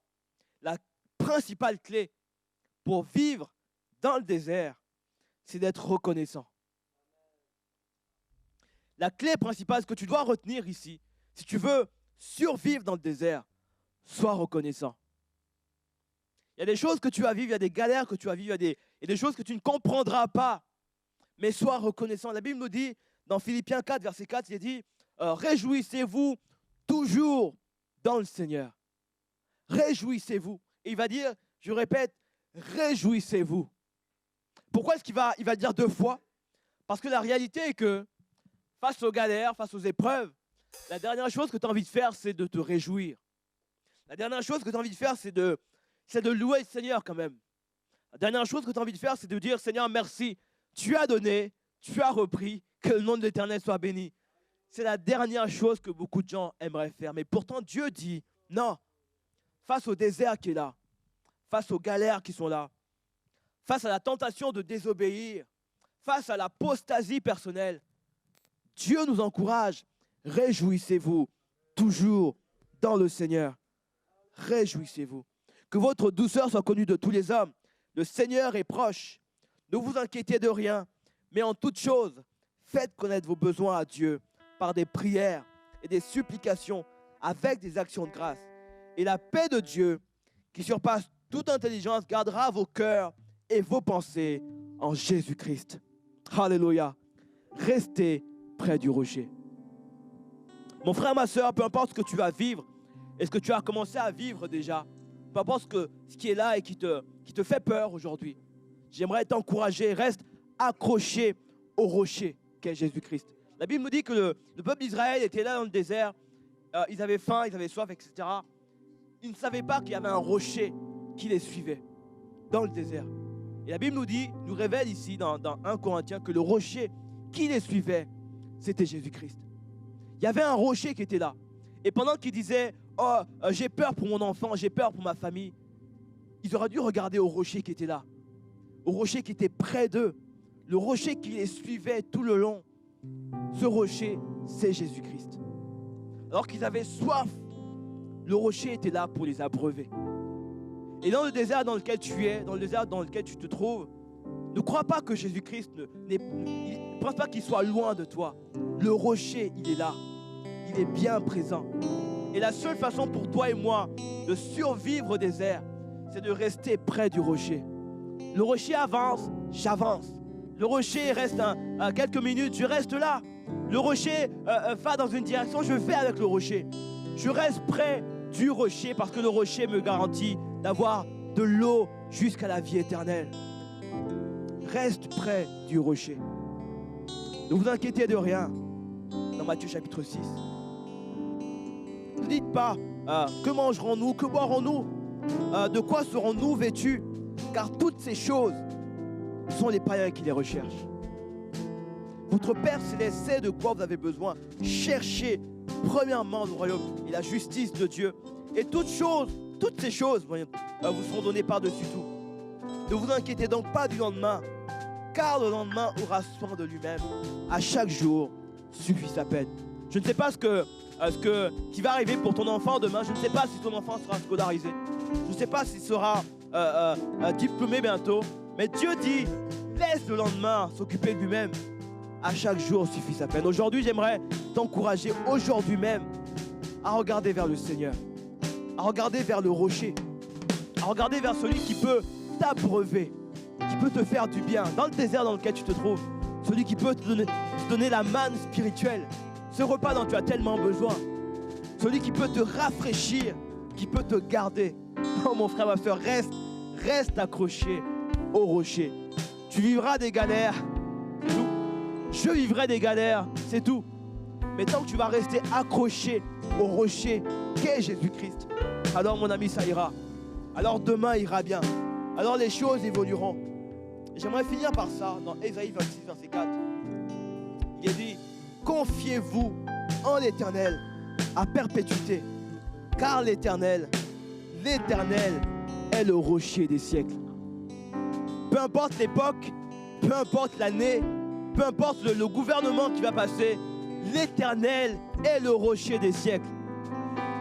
la principale clé pour vivre dans le désert, c'est d'être reconnaissant. La clé principale, ce que tu dois retenir ici, si tu veux survivre dans le désert, sois reconnaissant. Il y a des choses que tu vas vivre, il y a des galères que tu vas vivre, il y a des choses que tu ne comprendras pas, mais sois reconnaissant. La Bible nous dit, dans Philippiens 4, verset 4, il est dit, réjouissez-vous toujours dans le Seigneur. Réjouissez-vous. Et il va dire, je répète, réjouissez-vous. Pourquoi est-ce qu'il va dire 2 fois? Parce que la réalité est que face aux galères, face aux épreuves, la dernière chose que tu as envie de faire, c'est de te réjouir. La dernière chose que tu as envie de faire, c'est de louer le Seigneur quand même. La dernière chose que tu as envie de faire, c'est de dire, Seigneur, merci. Tu as donné, tu as repris, que le nom de l'Éternel soit béni. C'est la dernière chose que beaucoup de gens aimeraient faire. Mais pourtant, Dieu dit, non, face au désert qui est là, face aux galères qui sont là, face à la tentation de désobéir, face à l'apostasie personnelle, Dieu nous encourage. Réjouissez-vous toujours dans le Seigneur. Réjouissez-vous. Que votre douceur soit connue de tous les hommes. Le Seigneur est proche. Ne vous inquiétez de rien, mais en toute chose, faites connaître vos besoins à Dieu par des prières et des supplications avec des actions de grâce. Et la paix de Dieu, qui surpasse toute intelligence, gardera vos cœurs et vos pensées en Jésus-Christ. Alléluia. Restez près du rocher. Mon frère, ma soeur, peu importe ce que tu vas vivre, et ce que tu as commencé à vivre déjà, peu importe ce qui est là et qui te fait peur aujourd'hui, j'aimerais t'encourager, reste accroché au rocher qu'est Jésus-Christ. La Bible nous dit que le peuple d'Israël était là dans le désert, ils avaient faim, ils avaient soif, etc. Ils ne savaient pas qu'il y avait un rocher qui les suivait dans le désert. Et la Bible nous révèle ici dans 1 Corinthiens que le rocher qui les suivait, c'était Jésus-Christ. Il y avait un rocher qui était là. Et pendant qu'ils disaient, oh, j'ai peur pour mon enfant, j'ai peur pour ma famille, ils auraient dû regarder au rocher qui était là, au rocher qui était près d'eux, le rocher qui les suivait tout le long. Ce rocher, c'est Jésus-Christ. Alors qu'ils avaient soif, le rocher était là pour les abreuver. Et dans le désert dans lequel tu es, dans le désert dans lequel tu te trouves, ne crois pas que Jésus-Christ ne pense pas qu'il soit loin de toi. Le rocher, il est là. Il est bien présent. Et la seule façon pour toi et moi de survivre au désert, c'est de rester près du rocher. Le rocher avance, j'avance. Le rocher reste à quelques minutes, je reste là. Le rocher va dans une direction, je vais avec le rocher. Je reste près du rocher parce que le rocher me garantit d'avoir de l'eau jusqu'à la vie éternelle. Reste près du rocher. Ne vous inquiétez de rien. Dans Matthieu chapitre 6. Ne dites pas que mangerons-nous, que boirons-nous, de quoi serons-nous vêtus, car toutes ces choses sont les païens qui les recherchent. Votre Père Céleste sait de quoi vous avez besoin. Cherchez premièrement le royaume et la justice de Dieu. Et toutes ces choses vous seront données par-dessus tout. Ne vous inquiétez donc pas du lendemain, car le lendemain aura soin de lui-même. À chaque jour suffit sa peine. Je ne sais pas ce qui va arriver pour ton enfant demain. Je ne sais pas si ton enfant sera scolarisé. Je ne sais pas s'il sera diplômé bientôt. Mais Dieu dit, laisse le lendemain s'occuper de lui-même. À chaque jour suffit sa peine. Aujourd'hui, j'aimerais t'encourager aujourd'hui même à regarder vers le Seigneur, à regarder vers le rocher, à regarder vers celui qui peut t'abreuver, qui peut te faire du bien dans le désert dans lequel tu te trouves, celui qui peut te donner la manne spirituelle, ce repas dont tu as tellement besoin, celui qui peut te rafraîchir, qui peut te garder. Oh mon frère, ma soeur, reste accroché au rocher. Tu vivras des galères, c'est tout. Je vivrai des galères, c'est tout. Mais tant que tu vas rester accroché au rocher qu'est Jésus-Christ, alors mon ami, ça ira. Alors demain ira bien. Alors les choses évolueront. J'aimerais finir par ça, dans Ésaïe 26, verset 4. Il est dit, confiez-vous en l'Éternel à perpétuité, car l'Éternel est le rocher des siècles. Peu importe l'époque, peu importe l'année, peu importe le gouvernement qui va passer, l'Éternel est le rocher des siècles.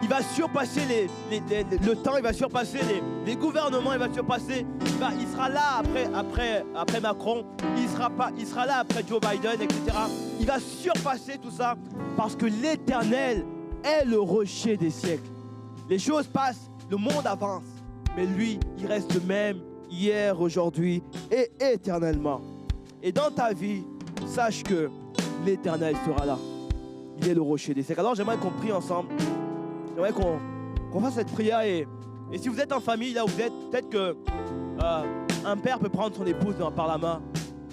Il va surpasser le temps, il va surpasser les gouvernements, il va surpasser, il sera là après Macron, il sera là après Joe Biden, etc. Il va surpasser tout ça parce que l'Éternel est le rocher des siècles. Les choses passent, le monde avance, mais lui, il reste le même hier, aujourd'hui et éternellement. Et dans ta vie, sache que l'Éternel sera là. Il est le rocher des siècles. Alors j'aimerais qu'on prie ensemble. J'aimerais qu'on fasse cette prière. Et si vous êtes en famille, là où vous êtes, peut-être qu'un père peut prendre son épouse par la main.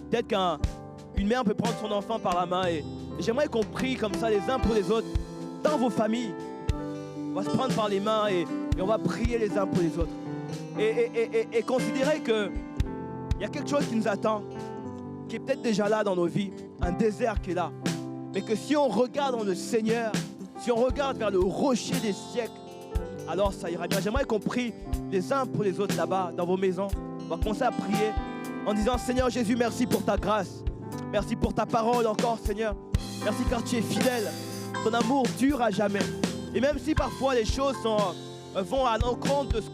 Peut-être qu'un une mère peut prendre son enfant par la main et j'aimerais qu'on prie comme ça les uns pour les autres dans vos familles. On va se prendre par les mains et on va prier les uns pour les autres. Et considérer qu'il y a quelque chose qui nous attend, qui est peut-être déjà là dans nos vies, un désert qui est là. Mais que si on regarde dans le Seigneur, si on regarde vers le rocher des siècles, alors ça ira bien. J'aimerais qu'on prie les uns pour les autres là-bas, dans vos maisons. On va commencer à prier en disant: Seigneur Jésus, merci pour ta grâce. Merci pour ta parole encore, Seigneur. Merci car tu es fidèle. Ton amour dure à jamais. Et même si parfois les choses vont à l'encontre de ce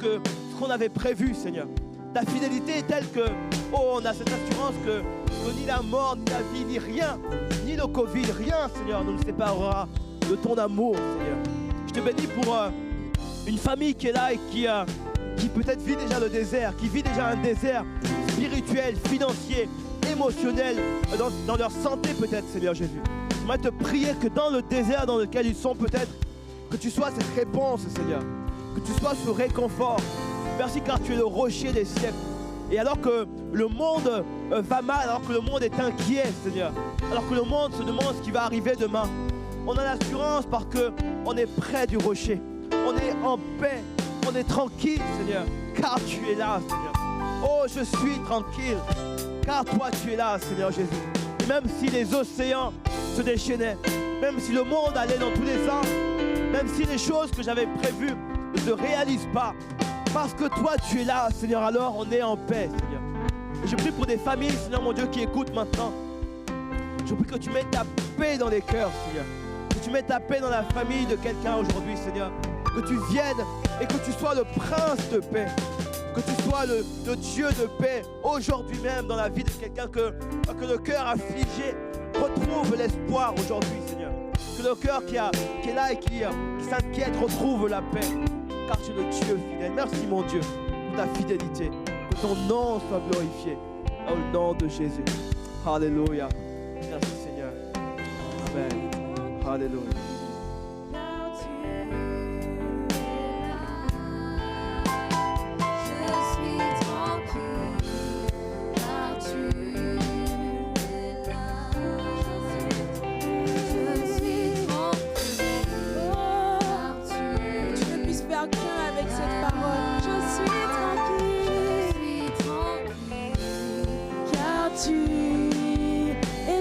qu'on avait prévu, Seigneur, ta fidélité est telle que, on a cette assurance que ni la mort, ni la vie, ni rien, ni le Covid, rien, Seigneur, ne nous séparera de ton amour, Seigneur. Je te bénis pour une famille qui est là et qui peut-être vit déjà le désert, qui vit déjà un désert spirituel, financier, émotionnel, dans leur santé peut-être, Seigneur Jésus. J'aimerais te prier que dans le désert dans lequel ils sont peut-être, que tu sois cette réponse, Seigneur, que tu sois ce réconfort. Merci car tu es le rocher des siècles. Et alors que le monde va mal, alors que le monde est inquiet, Seigneur, alors que le monde se demande ce qui va arriver demain, on a l'assurance parce qu'on est près du rocher. On est en paix, on est tranquille, Seigneur, car tu es là, Seigneur. Oh, je suis tranquille, car toi tu es là, Seigneur Jésus. Et même si les océans se déchaînaient, même si le monde allait dans tous les sens, même si les choses que j'avais prévues ne se réalisent pas, parce que toi tu es là, Seigneur, alors on est en paix, Seigneur. Et je prie pour des familles, Seigneur mon Dieu, qui écoutent maintenant. Je prie que tu mettes ta paix dans les cœurs, Seigneur. Que tu mettes ta paix dans la famille de quelqu'un aujourd'hui, Seigneur. Que tu viennes et que tu sois le prince de paix. Que tu sois le Dieu de paix aujourd'hui même dans la vie de quelqu'un, que le cœur affligé retrouve l'espoir aujourd'hui, Seigneur. Que le cœur qui est là et qui s'inquiète retrouve la paix. Car tu es le Dieu fidèle. Merci mon Dieu pour ta fidélité. Que ton nom soit glorifié. Au nom de Jésus. Alléluia. Merci Seigneur. Amen. Alléluia.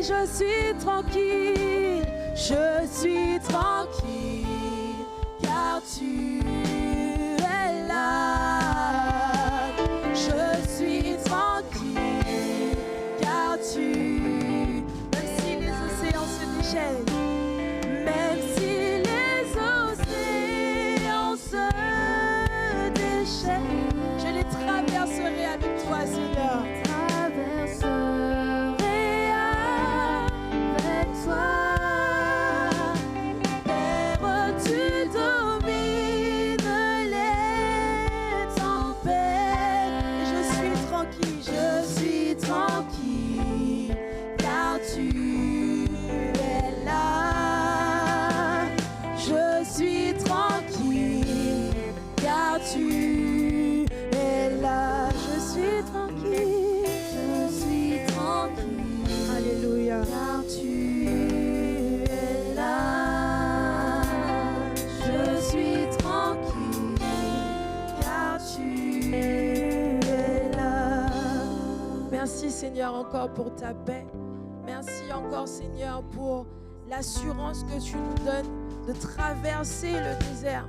Je suis tranquille, je suis tranquille, car tu es là. Je suis tranquille, car même si les océans se déchaînent, même si les océans se déchaînent, je les traverserai avec toi, Seigneur. Merci Seigneur encore pour ta paix. Merci encore Seigneur pour l'assurance que tu nous donnes de traverser le désert.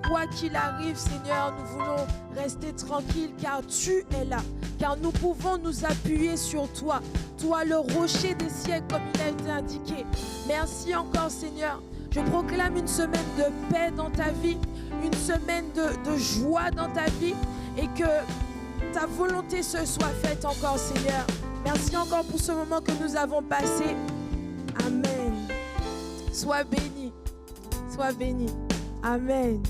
Quoi qu'il arrive Seigneur, nous voulons rester tranquilles car tu es là. Car nous pouvons nous appuyer sur toi. Toi le rocher des siècles comme il a été indiqué. Merci encore Seigneur. Je proclame une semaine de paix dans ta vie. Une semaine de joie dans ta vie. Et que ta volonté se soit faite encore, Seigneur. Merci encore pour ce moment que nous avons passé. Amen. Sois béni. Sois béni. Amen.